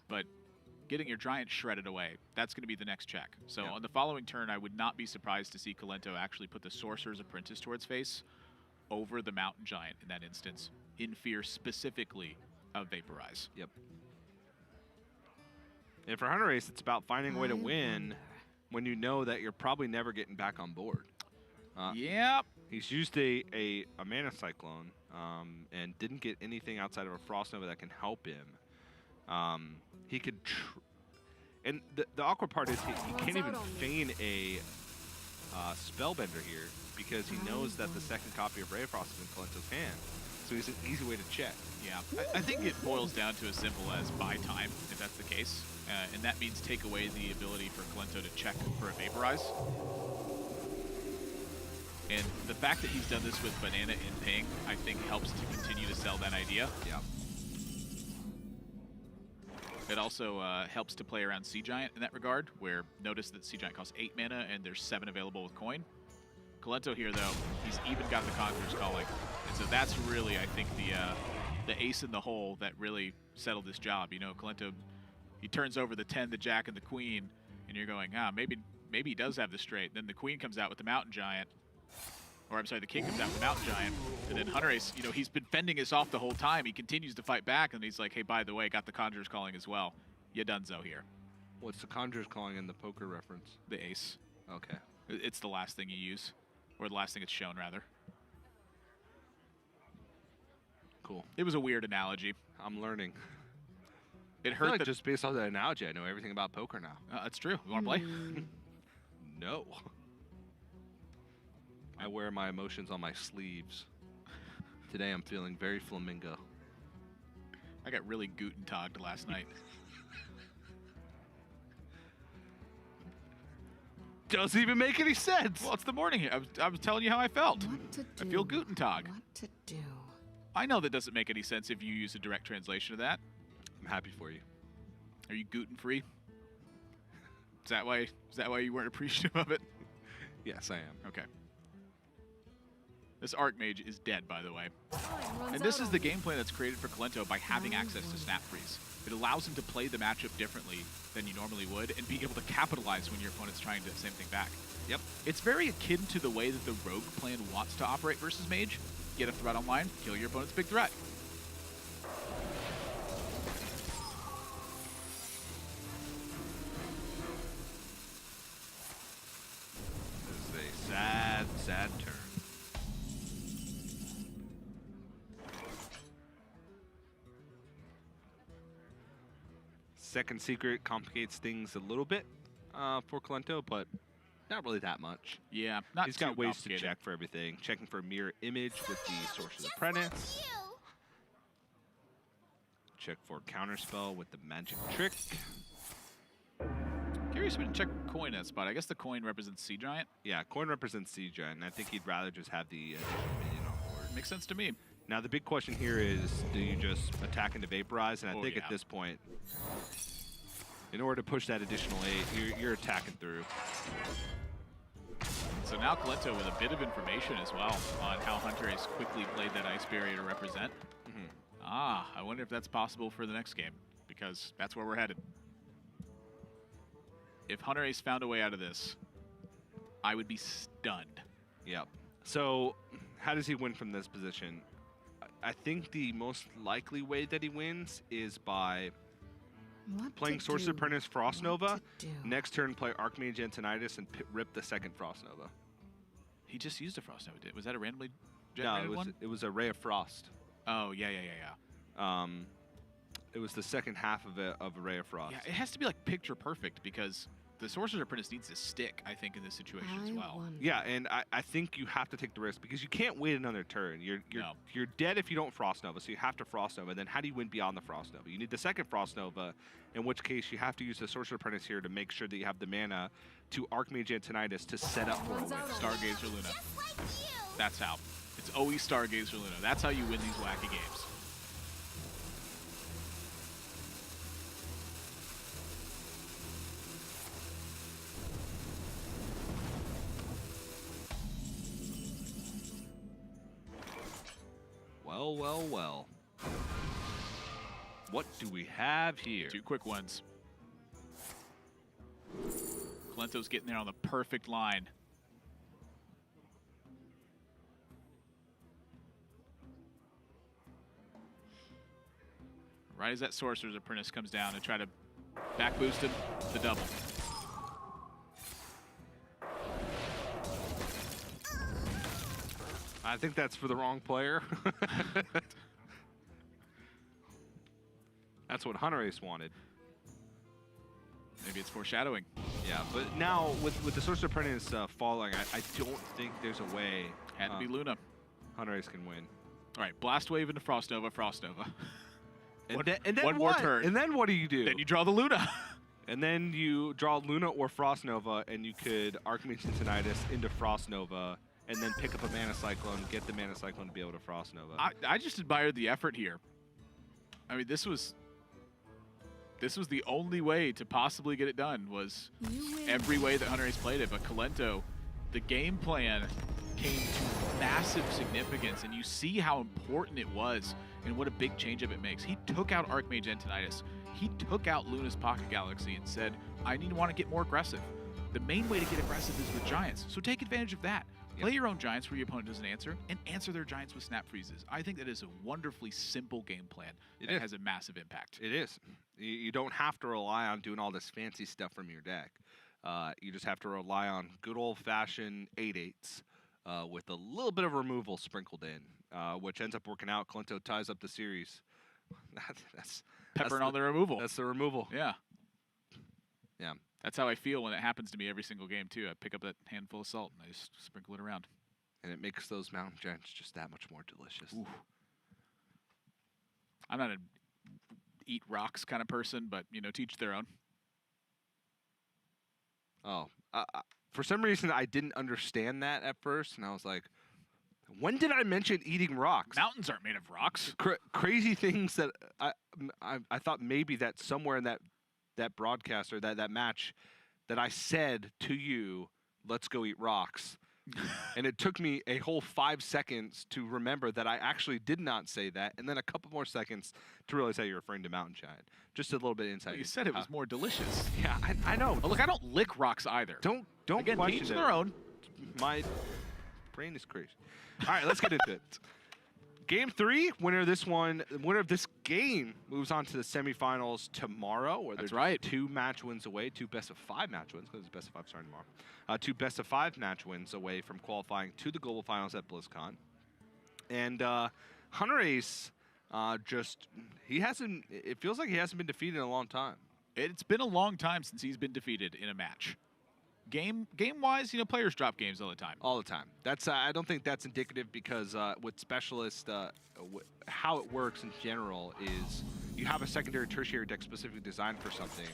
But getting your Giant shredded away, that's going to be the next check. So Yeah. on the following turn, I would not be surprised to see Kolento actually put the Sorcerer's Apprentice towards face over the Mountain Giant in that instance, in fear specifically of Vaporize. Yep. And for Hunterace, it's about finding a way to win when you know that you're probably never getting back on board. Yep. He's used a Mana Cyclone and didn't get anything outside of a Frost Nova that can help him. He could, and the awkward part is he can't even feign a Spellbender here because he knows that the second copy of Ray of Frost is in Kolento's hand. So he's an easy way to check. Yeah, I think it boils down to as simple as buy time, if that's the case. And that means take away the ability for Kolento to check for a Vaporize. And the fact that he's done this with Banana and Ping, I think helps to continue to sell that idea. Yeah. It also helps to play around Sea Giant in that regard, where notice that Sea Giant costs 8 mana and there's 7 available with coin. Kolento here, though, he's even got the Conjurer's Calling. And so that's really, I think, the ace in the hole that really settled this job. You know, Kolento, he turns over the 10, the Jack, and the Queen, and you're going, maybe he does have the straight. Then the Queen comes out with the Mountain Giant. Or I'm sorry, the King comes out with the Mountain Giant. And then Hunterace, you know, he's been fending us off the whole time. He continues to fight back, and he's like, hey, by the way, got the Conjurer's Calling as well. You donezo here. What's the Conjurer's Calling in the poker reference? The ace. Okay. It's the last thing you use. Or the last thing it's shown, rather. Cool. It was a weird analogy. I'm learning. It I feel hurt like that... just based off that analogy, I know everything about poker now. That's true. You want to play? No. I wear my emotions on my sleeves. Today I'm feeling very flamingo. I got really Guten-tagged last night. Doesn't even make any sense. Well, it's the morning here. I was telling you how I felt. What to do? I feel Guten-tag. What to do? I know that doesn't make any sense if you use a direct translation of that. I'm happy for you. Are you gluten-free? Is that why you weren't appreciative of it? Yes, I am. Okay. This Archmage is dead, by the way. Time runs And this out is the on me. game plan that's created for Kolento by having access to Snap Freeze. It allows him to play the matchup differently than you normally would and be able to capitalize when your opponent's trying to same thing back. Yep. It's very akin to the way that the Rogue plan wants to operate versus Mage. Get a threat online, kill your opponent's big threat. This is a sad, sad turn. Second secret complicates things a little bit for Kolento, but not really that much. Yeah, not He's too got ways to complicated. check for everything. Checking for a mirror image with the Sorcerer's Apprentice. Check for counterspell with the magic trick. Curious if we can check coin at spot. I guess the coin represents Sea Giant. Yeah, coin represents Sea Giant, and I think he'd rather just have the additional minion on board. Makes sense to me. Now the big question here is, do you just attack into Vaporize? And I think yeah. at this point, in order to push that additional 8, you're attacking through. So now Kolento with a bit of information as well on how Hunterace quickly played that Ice Barrier to represent. I wonder if that's possible for the next game, because that's where we're headed. If Hunterace found a way out of this, I would be stunned. Yep. So how does he win from this position? I think the most likely way that he wins is by What playing to Sorcerer's do? Apprentice Frost What Nova. to do? Next turn, play Archmage Antonidas and rip the second Frost Nova. He just used a Frost Nova. Was that a randomly No, generated one? it was a Ray of Frost. Oh, yeah. It was the second half of a Ray of Frost. Yeah, it has to be like picture perfect because the Sorcerer's Apprentice needs to stick, I think, in this situation as well. wonder. Yeah, and I think you have to take the risk because you can't wait another turn. You're dead if you don't Frost Nova, so you have to Frost Nova. Then how do you win beyond the Frost Nova? You need the second Frost Nova, in which case you have to use the Sorcerer's Apprentice here to make sure that you have the mana to Archmage Antonidas to set up for a win. Stargazer Luna. That's how. It's always Stargazer Luna. That's how you win these wacky games. Well, well, well. What do we have here? 2 quick ones. Kolento's getting there on the perfect line. Right as that Sorcerer's Apprentice comes down to try to back boost him, the double. I think that's for the wrong player. That's what Hunterace wanted. Maybe it's foreshadowing. Yeah, but now with the Source of Apprentice falling, I don't think there's a way Had to be Luna. Hunterace can win. All right, Blast Wave into Frost Nova, Frost Nova. And then one more what? turn. And then what do you do? Then you draw the Luna. And then you draw Luna or Frost Nova, and you could Archmage Tinnitus into Frost Nova, and then pick up a Mana Cyclone, get the Mana Cyclone to be able to Frost Nova. I just admired the effort here. I mean, this was the only way to possibly get it done, was every way that Hunterace played it. But Kolento, the game plan came to massive significance, and you see how important it was and what a big change up it makes. He took out Archmage Tinnitus. He took out Luna's Pocket Galaxy and said, I want to get more aggressive. The main way to get aggressive is with Giants, so take advantage of that. Play your own Giants where your opponent doesn't answer, and answer their Giants with Snap Freezes. I think that is a wonderfully simple game plan that has a massive impact. It is. You don't have to rely on doing all this fancy stuff from your deck. You just have to rely on good old-fashioned 8/8s with a little bit of removal sprinkled in, which ends up working out. Kolento ties up the series. Peppering on the removal. That's the removal. Yeah. Yeah. That's how I feel when it happens to me every single game, too. I pick up that handful of salt and I just sprinkle it around. And it makes those Mountain Giants just that much more delicious. Ooh. I'm not an eat rocks kind of person, but, teach their own. Oh. For some reason, I didn't understand that at first, and I was like, when did I mention eating rocks? Mountains aren't made of rocks. Crazy things that I thought maybe that somewhere in that broadcast or that match that I said to you, let's go eat rocks. And it took me a whole 5 seconds to remember that I actually did not say that, and then a couple more seconds to realize that you're referring to Mountain Giant. Just a little bit insight. Well, you said it was more delicious. Yeah, I know. Oh, look, I don't lick rocks either. Don't Again, question each it. their own. My brain is crazy. All right, let's get into it. Game 3, winner of this game moves on to the semifinals tomorrow, where That's they're right. 2 match wins away, 2 best-of-5 match wins, because it's best-of-5 starting tomorrow. 2 best-of-5 match wins away from qualifying to the global finals at BlizzCon. And Hunterace, it feels like he hasn't been defeated in a long time. It's been a long time since he's been defeated in a match. Game-wise, players drop games all the time. All the time. That's I don't think that's indicative, because with Specialist, how it works in general is you have a secondary, tertiary deck specifically designed for something.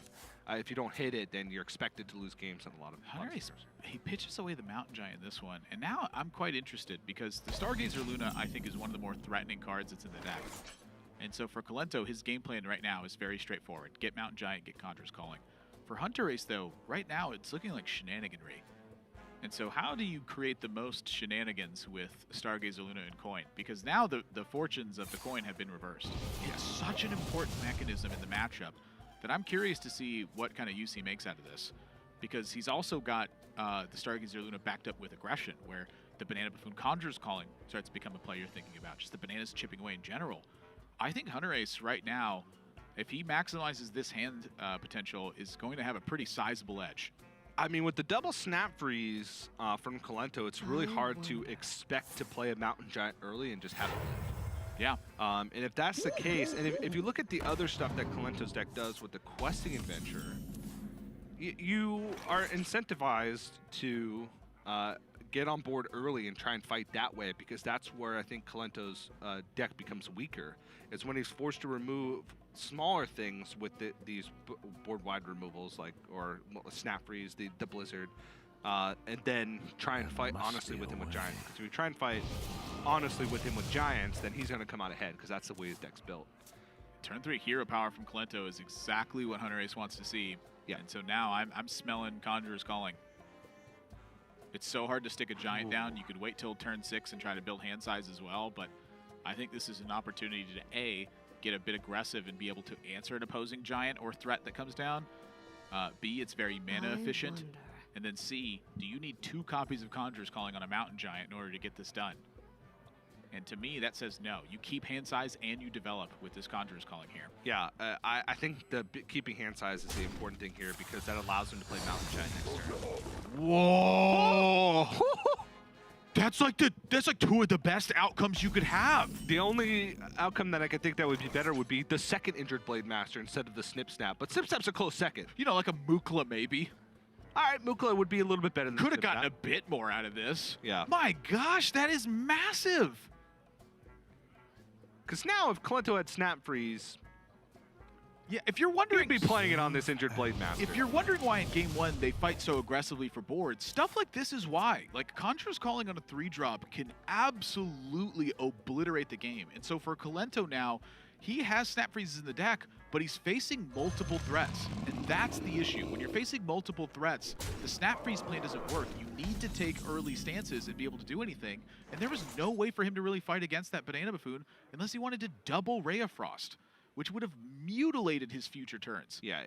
If you don't hit it, then you're expected to lose games on a lot of Hunterace, he pitches away the Mountain Giant in this one, and now I'm quite interested, because the Stargazer Luna, I think, is one of the more threatening cards that's in the deck. And so for Kolento, his game plan right now is very straightforward. Get Mountain Giant, get Conjurer's Calling. For Hunterace, though, right now it's looking like shenaniganry. And so how do you create the most shenanigans with Stargazer Luna and Coin? Because now the fortunes of the Coin have been reversed. It's such an important mechanism in the matchup that I'm curious to see what kind of use he makes out of this. Because he's also got the Stargazer Luna backed up with aggression, where the Banana Buffoon Conjurer's Calling starts to become a play you're thinking about. Just the bananas chipping away in general. I think Hunterace right now, if he maximizes this hand potential, is going to have a pretty sizable edge. I mean, with the double Snap Freeze from Kolento, it's really hard to expect to play a Mountain Giant early and just have it live. Yeah. And if that's the case, and if you look at the other stuff that Kolento's deck does with the Questing Adventure, you are incentivized to get on board early and try and fight that way, because that's where I think Kolento's deck becomes weaker. It's when he's forced to remove smaller things with these board-wide removals, or Snap Freeze, the Blizzard, and then try and fight honestly with him with Giants. Because if you try and fight honestly with him with Giants, then he's going to come out ahead, because that's the way his deck's built. Turn 3 hero power from Kolento is exactly what Hunterace wants to see. Yeah. And so now I'm smelling Conjurer's Calling. It's so hard to stick a Giant down. You could wait till turn 6 and try to build hand size as well, but I think this is an opportunity to A, get a bit aggressive and be able to answer an opposing Giant or threat that comes down. B, it's very mana efficient. And then C, do you need 2 copies of Conjurer's Calling on a Mountain Giant in order to get this done? And to me, that says no. You keep hand size and you develop with this Conjurer's Calling here. Yeah, I think keeping hand size is the important thing here, because that allows him to play Mountain Giant next turn. Whoa! That's like two of the best outcomes you could have. The only outcome that I could think that would be better would be the second injured Blade Master instead of the Snip Snap. But Snip Snap's a close second. You know, like a Mukla maybe. All right, Mukla would be a little bit better than Could have Snip gotten Snap. a bit more out of this. Yeah. My gosh, that is massive. Because now if Kolento had Snap Freeze, Yeah, if you're wondering, he'd be playing it on this injured Blade Master. if you're wondering why in game 1 they fight so aggressively for boards, stuff like this is why. Like, Conjurer's calling on a 3-drop can absolutely obliterate the game. And so for Kolento now, he has Snap Freezes in the deck, but he's facing multiple threats. And that's the issue. When you're facing multiple threats, the Snap Freeze plan doesn't work. You need to take early stances and be able to do anything. And there was no way for him to really fight against that Banana Buffoon unless he wanted to double Ray of Frost, which would have mutilated his future turns. Yeah,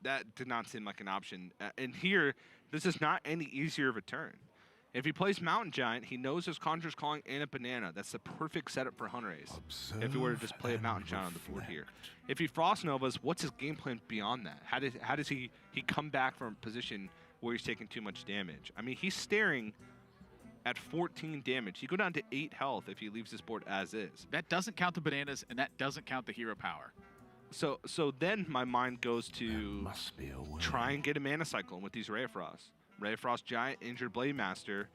that did not seem like an option. And here, this is not any easier of a turn. If he plays Mountain Giant, he knows his Conjurer's Calling and a Banana. That's the perfect setup for Hunterace. If he were to just play a Mountain Giant on the board here. If he Frost Novas, what's his game plan beyond that? How does he come back from a position where he's taking too much damage? I mean, he's staring at 14 damage. He go down to 8 health if he leaves this board as is. That doesn't count the bananas, and that doesn't count the hero power. So then my mind goes to Must be a way. try and get a Mana Cycle with these Ray of Frost. Ray of Frost Giant, Injured Blade Master,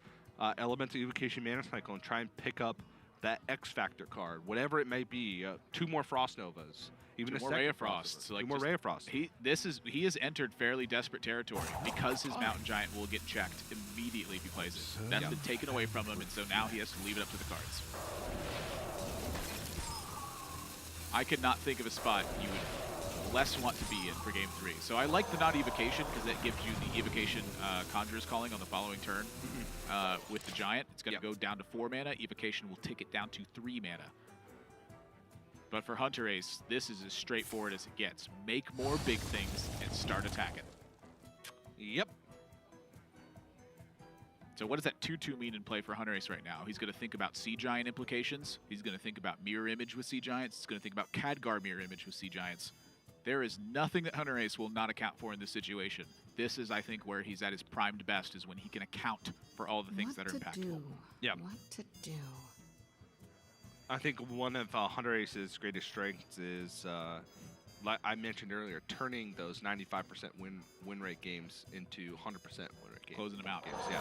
Elemental Evocation Mana Cycle, and try and pick up that X Factor card, whatever it may be. 2 more Frost Novas. Even Two a more second Ray of Frost Frosts. Nova. Like, 2 more just- Ray of Frost. He has entered fairly desperate territory because his Mountain Giant will get checked immediately if he plays it. That's been taken away from him, and so now he has to leave it up to the cards. I could not think of a spot you would less want to be in for game 3. So I like the not evocation because that gives you the evocation Conjurer's Calling on the following turn. With the Giant, it's going to go down to 4 mana. Evocation will take it down to 3 mana. But for Hunterace, this is as straightforward as it gets. Make more big things and start attacking. Yep. So what does that 2-2 mean in play for Hunterace right now? He's going to think about Sea Giant implications. He's going to think about Mirror Image with Sea Giants. He's going to think about Khadgar Mirror Image with Sea Giants. There is nothing that Hunterace will not account for in this situation. This is, I think, where he's at his primed best, is when he can account for all the things that are impactful. Yeah. What to do? I think one of Hunterace's greatest strengths is, like I mentioned earlier, turning those 95% win rate games into 100% win rate games. Closing them out. Games, yeah.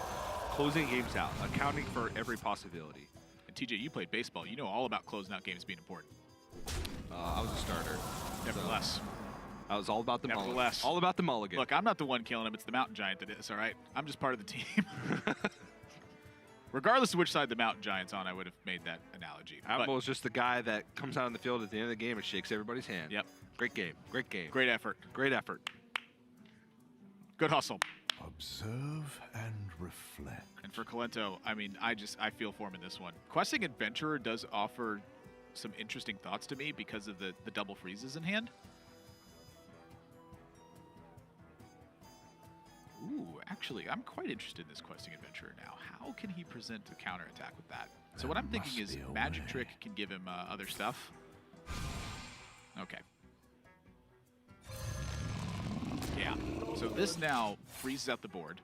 Closing games out, accounting for every possibility. And TJ, you played baseball. You know all about closing out games being important. I was a starter. Nevertheless. I was all about the mulligan. Nevertheless. All about the mulligan. Look, I'm not the one killing him. It's the Mountain Giant that is, all right? I'm just part of the team. Regardless of which side the Mountain Giant's on, I would have made that analogy. Admiral is just the guy that comes out on the field at the end of the game and shakes everybody's hand. Yep. Great game. Great game. Great effort. Great effort. Good hustle. Observe and reflect. And for Kolento, I mean, I feel for him in this one. Questing Adventurer does offer some interesting thoughts to me because of the double freezes in hand. Ooh, actually, I'm quite interested in this Questing Adventurer now. How can he present a counterattack with that? So what I'm thinking is Magic Trick can give him other stuff. Okay. Yeah. So this now freezes out the board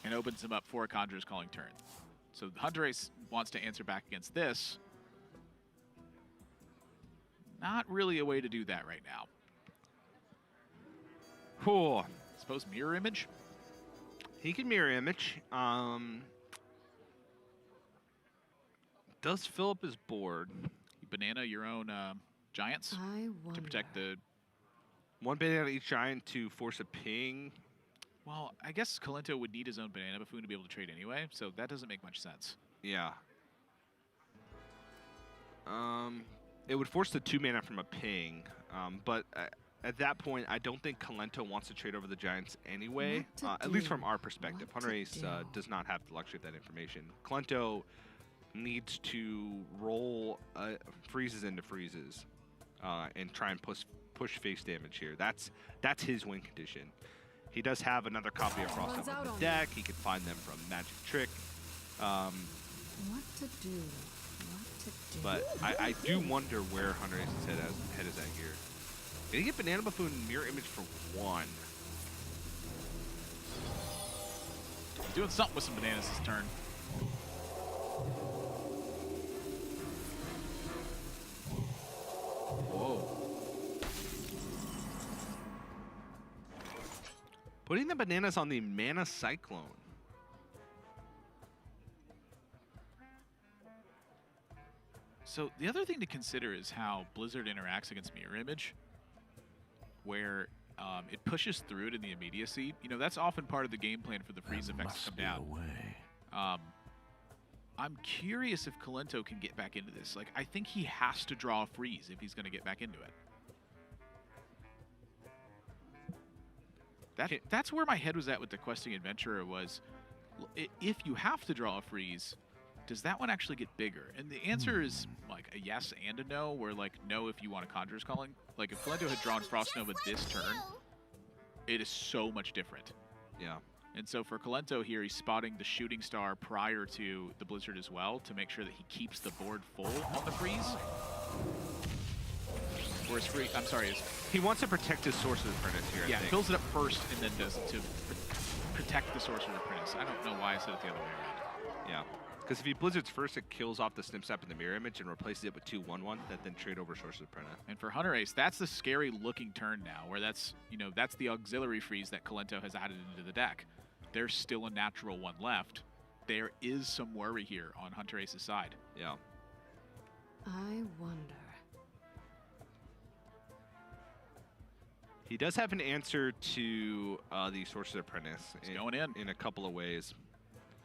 and opens him up for a Conjurer's Calling turn. So Hunterace wants to answer back against this. Not really a way to do that right now. Cool. Suppose Mirror Image? He can Mirror Image. Does fill up his board. You banana your own Giants I wonder. to protect the... One banana each giant to force a ping. Well, I guess Kolento would need his own Banana Buffoon to be able to trade anyway, so that doesn't make much sense. Yeah. It would force the 2 mana from a ping, but at that point, I don't think Kolento wants to trade over the Giants anyway, at least from our perspective. Hunterace does not have the luxury of that information. Kolento needs to roll freezes into freezes and try and push face damage here. That's his win condition. He does have another copy of Frost on the deck. He can find them from Magic Trick. What to do? What to do? But I do wonder where Hunterace's head is at here. Can he get Banana Buffoon and Mirror Image for 1? Doing something with some bananas this turn. Whoa. Putting the bananas on the Mana Cyclone. So the other thing to consider is how Blizzard interacts against Mirror Image, where it pushes through it in the immediacy. You know, that's often part of the game plan for the freeze effects to come down. I'm curious if Kolento can get back into this. Like, I think he has to draw a freeze if he's going to get back into it. That's where my head was at with the Questing Adventurer was, if you have to draw a freeze, does that one actually get bigger? And the answer is like a yes and a no, where like no if you want a Conjurer's Calling. Like if Kolento had drawn Frost Nova this turn, it is so much different. Yeah. And so for Kolento here, he's spotting the Shooting Star prior to the Blizzard as well to make sure that he keeps the board full on the freeze. Or his free, I'm sorry, he wants to protect his Sorcerer's Apprentice here. Yeah, fills it up first and then does it to protect the Sorcerer's Apprentice. I don't know why I said it the other way around. Yeah. Because if he Blizzards first, it kills off the Snip Snap in the Mirror Image and replaces it with 2/1/1 that then trade over Sorcerer's Apprentice. And for Hunterace, that's the scary looking turn now, where that's, you know, that's the auxiliary freeze that Kolento has added into the deck. There's still a natural one left. There is some worry here on Hunterace's side. Yeah. I wonder. He does have an answer to the Sorcerer's Apprentice. He's going in a couple of ways.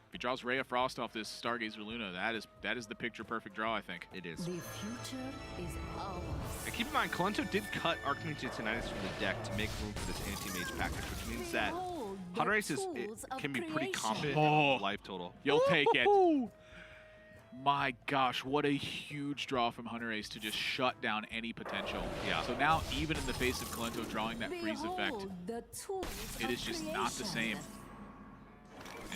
If he draws Ray of Frost off this Stargazer Luna, that is the picture-perfect draw, I think. It is. The future is ours. And keep in mind, Kolento did cut Archmage Tinnitus from the deck to make room for this anti-mage package, which means that Hunterace can be pretty confident in life total. You'll take it. My gosh, what a huge draw from Hunterace to just shut down any potential. Yeah. So now, even in the face of Kolento drawing that freeze effect, it is just not the same.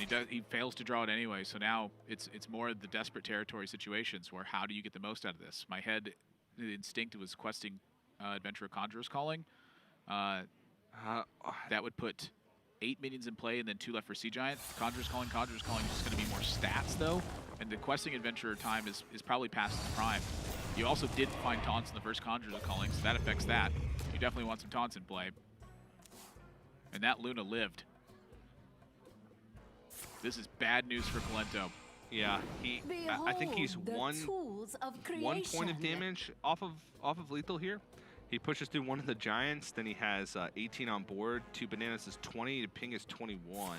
And he fails to draw it anyway, so now it's more the desperate territory situations where how do you get the most out of this? My head, the instinct was questing Adventurer Conjurer's Calling. That would put 8 minions in play and then 2 left for Sea Giant. Conjurer's Calling is just going to be more stats though, and the questing Adventurer time is probably past its prime. You also did find taunts in the first Conjurer's Calling, so that affects that. You definitely want some taunts in play. And that Luna lived. This is bad news for Kolento. Yeah, I think he's one point of damage off of lethal here. He pushes through one of the Giants, then he has 18 on board. 2 bananas is 20, the ping is 21.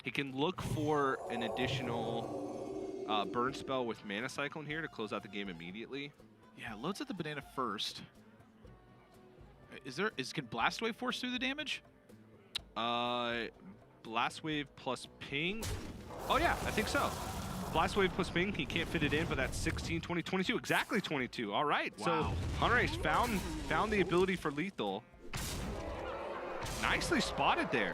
He can look for an additional burn spell with Mana Cyclone here to close out the game immediately. Yeah, loads at the banana first. Can Blast Wave force through the damage? Blast Wave plus ping. Oh yeah, I think so. Blast Wave plus ping, he can't fit it in, but that's 16, 20, 22, exactly 22. All right, wow. So Hunterace found the ability for lethal. Nicely spotted there.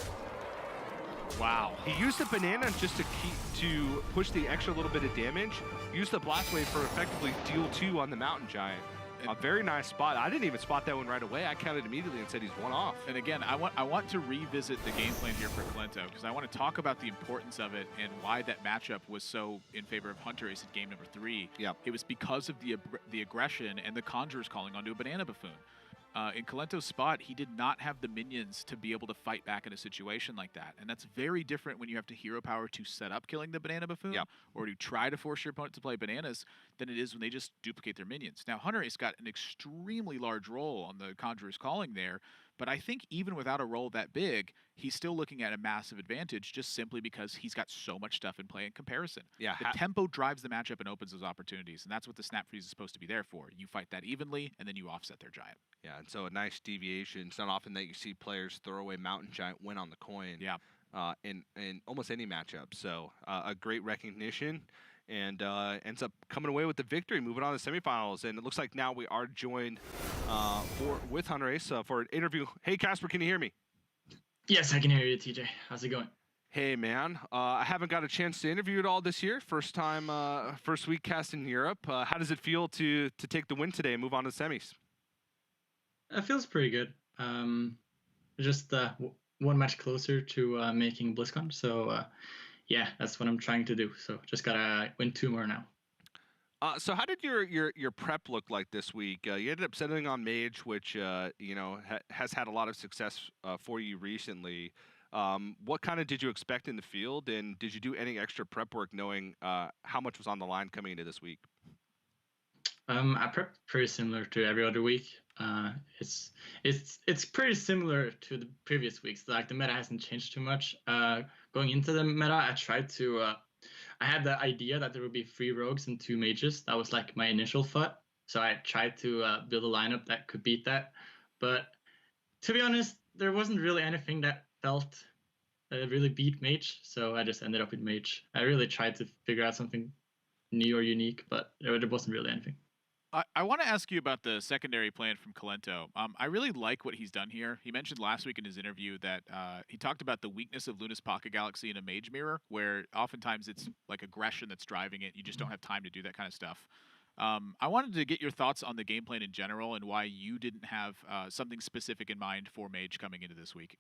Wow. He used the banana just to push the extra little bit of damage. Used the Blast Wave for effectively deal 2 on the Mountain Giant. A very nice spot. I didn't even spot that one right away. I counted immediately and said he's one off. And again, I want to revisit the game plan here for Kolento because I want to talk about the importance of it and why that matchup was so in favor of Hunterace at game number 3. Yep. It was because of the aggression and the Conjurer's Calling onto a Banana Buffoon. In Kolento's spot, he did not have the minions to be able to fight back in a situation like that. And that's very different when you have to hero power to set up killing the Banana Buffoon or to try to force your opponent to play bananas than it is when they just duplicate their minions. Now, Hunterace got an extremely large role on the Conjurer's Calling there, but I think even without a role that big, he's still looking at a massive advantage just simply because he's got so much stuff in play in comparison. Yeah, the tempo drives the matchup and opens those opportunities, and that's what the Snap Freeze is supposed to be there for. You fight that evenly, and then you offset their Giant. Yeah, and so a nice deviation. It's not often that you see players throw away Mountain Giant win on the coin. Yeah. In almost any matchup. So a great recognition, and ends up coming away with the victory, moving on to the semifinals. And it looks like now we are joined with Hunterace for an interview. Hey, Casper, can you hear me? Yes, I can hear you, TJ. How's it going? Hey, man. I haven't got a chance to interview at all this year. First time, first week cast in Europe. How does it feel to take the win today and move on to the semis? It feels pretty good. Just one match closer to making BlizzCon. So yeah, that's what I'm trying to do. So just gotta win 2 more now. So how did your prep look like this week? You ended up settling on Mage, which you know has had a lot of success for you recently. What kind of did you expect in the field, and did you do any extra prep work, knowing how much was on the line coming into this week? I prep pretty similar to every other week. It's pretty similar to the previous weeks. Like the meta hasn't changed too much. Going into the meta, I tried to. I had the idea that there would be 3 rogues and 2 mages. That was like my initial thought. So I tried to build a lineup that could beat that. But to be honest, there wasn't really anything that felt really beat mage. So I just ended up with mage. I really tried to figure out something new or unique, but there wasn't really anything. I want to ask you about the secondary plan from Kolento. I really like what he's done here. He mentioned last week in his interview that he talked about the weakness of Luna's Pocket Galaxy in a Mage Mirror, where oftentimes it's like aggression that's driving it. You just don't have time to do that kind of stuff. I wanted to get your thoughts on the game plan in general and why you didn't have something specific in mind for Mage coming into this week.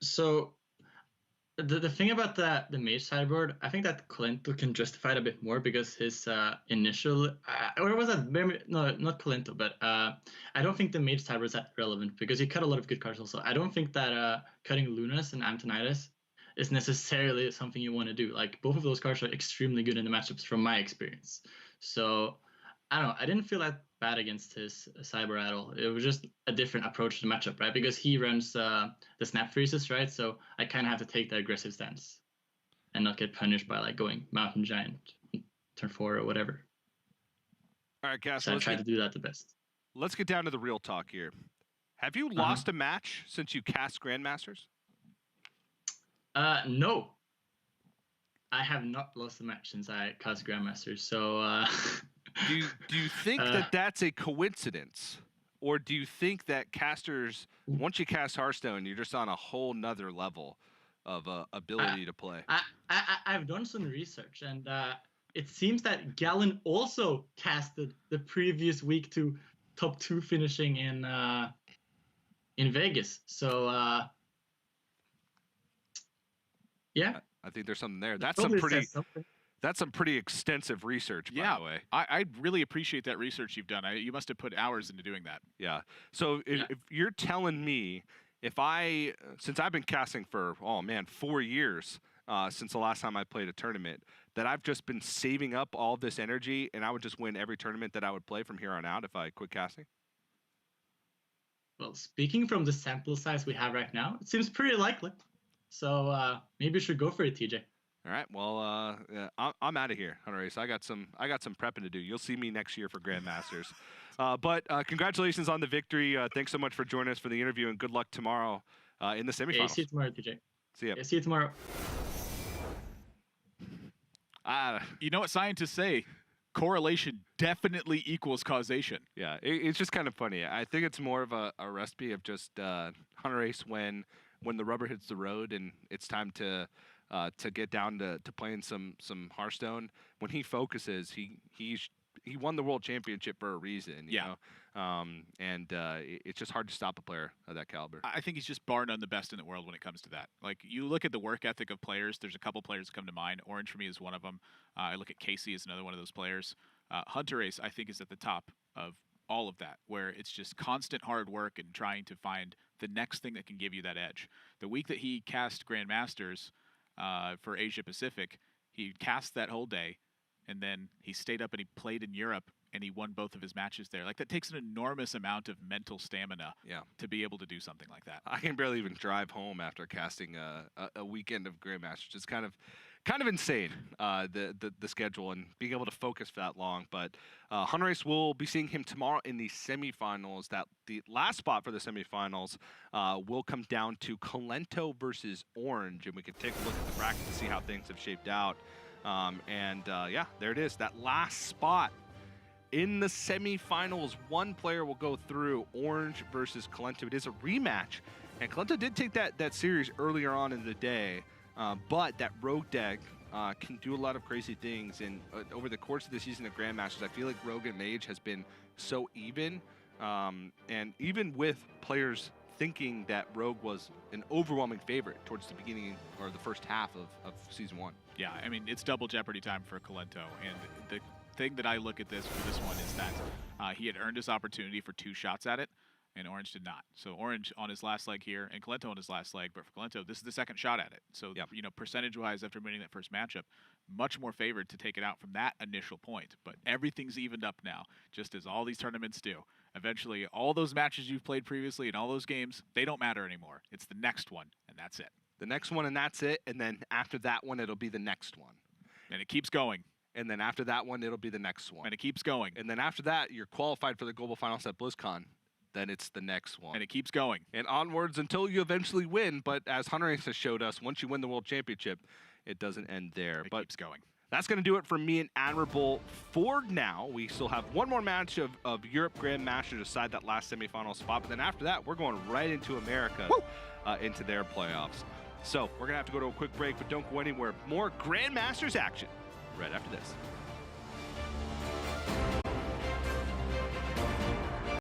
So the thing about the mage sideboard, I think that Kolento can justify it a bit more because his initial or was that no, not Kolento, but I don't think the mage sideboard is that relevant because he cut a lot of good cards also. I don't think that cutting Lunas and Antonidas is necessarily something you want to do. Like both of those cards are extremely good in the matchups from my experience. So I don't know. I didn't feel that bad against his cyber at all. It was just a different approach to the matchup, right? Because he runs the snap freezes, right? So I kind of have to take the aggressive stance and not get punished by like going Mountain Giant turn 4 or whatever. All right, Cass. So I try to do that the best. Let's get down to the real talk here. Have you lost a match since you cast Grandmasters? No. I have not lost a match since I cast Grandmasters. So do you think that that's a coincidence, or do you think that casters, once you cast Hearthstone, you're just on a whole nother level of ability to play? I've done some research, and it seems that Galen also casted the previous week to top 2 finishing in Vegas. So yeah, I think there's something there. That's some pretty extensive research, by the way. I really appreciate that research you've done. You must have put hours into doing that. Yeah. So if you're telling me, since I've been casting for 4 years since the last time I played a tournament, that I've just been saving up all this energy and I would just win every tournament that I would play from here on out if I quit casting? Well, speaking from the sample size we have right now, it seems pretty likely. So maybe you should go for it, TJ. All right. Well, I'm out of here, Hunterace. I got some prepping to do. You'll see me next year for Grandmasters. But congratulations on the victory. Thanks so much for joining us for the interview, and good luck tomorrow in the semifinals. Yeah, see you tomorrow, TJ. See ya. Yeah, see you tomorrow. You know what scientists say? Correlation definitely equals causation. Yeah, it's just kind of funny. I think it's more of a recipe of just Hunterace when the rubber hits the road and it's time to get down to playing some Hearthstone. When he focuses, he won the world championship for a reason. You know? It's just hard to stop a player of that caliber. I think he's just bar none the best in the world when it comes to that. Like you look at the work ethic of players. There's a couple players that come to mind. Orange for me is one of them. I look at Casey as another one of those players. Hunterace, I think, is at the top of all of that, where it's just constant hard work and trying to find the next thing that can give you that edge. The week that he cast Grandmasters for Asia Pacific, he cast that whole day, and then he stayed up and he played in Europe, and he won both of his matches there. Like that takes an enormous amount of mental stamina to be able to do something like that. I can barely even drive home after casting a weekend of Grandmasters. It's kind of insane, the schedule and being able to focus for that long. But Hunterace will be seeing him tomorrow in the semifinals. That the last spot for the semifinals will come down to Kolento versus Orange, and we can take a look at the bracket to see how things have shaped out. Yeah, there it is. That last spot in the semifinals, one player will go through, Orange versus Kolento. It is a rematch, and Kolento did take that series earlier on in the day. But that Rogue deck can do a lot of crazy things. And over the course of the season of Grandmasters, I feel like Rogue and Mage has been so even. And even with players thinking that Rogue was an overwhelming favorite towards the beginning or the first half of Season 1. Yeah, I mean, it's double jeopardy time for Kolento, and the thing that I look at this for this one is that he had earned his opportunity for 2 shots at it, and Orange did not. So Orange on his last leg here, and Kolento on his last leg, but for Kolento, this is the second shot at it. So, Yep. you know, percentage-wise, after winning that first matchup, much more favored to take it out from that initial point. But everything's evened up now, just as all these tournaments do. Eventually, all those matches you've played previously and all those games, they don't matter anymore. It's the next one, and that's it. The next one, and that's it. And then after that one, it'll be the next one. And it keeps going, And then after that one, it'll be the next one. and it keeps going, And then after that, you're qualified for the global finals at BlizzCon. Then it's the next one. and it keeps going. And onwards until you eventually win. But as Hunterace has showed us, once you win the World Championship, it doesn't end there. It But keeps going. that's going to do it for me and Admirable for now. We still have one more match of Europe Grandmasters to decide that last semifinal spot. But then after that, we're going right into America, into their playoffs. So we're going to have to go to a quick break, but don't go anywhere. More Grandmasters action right after this.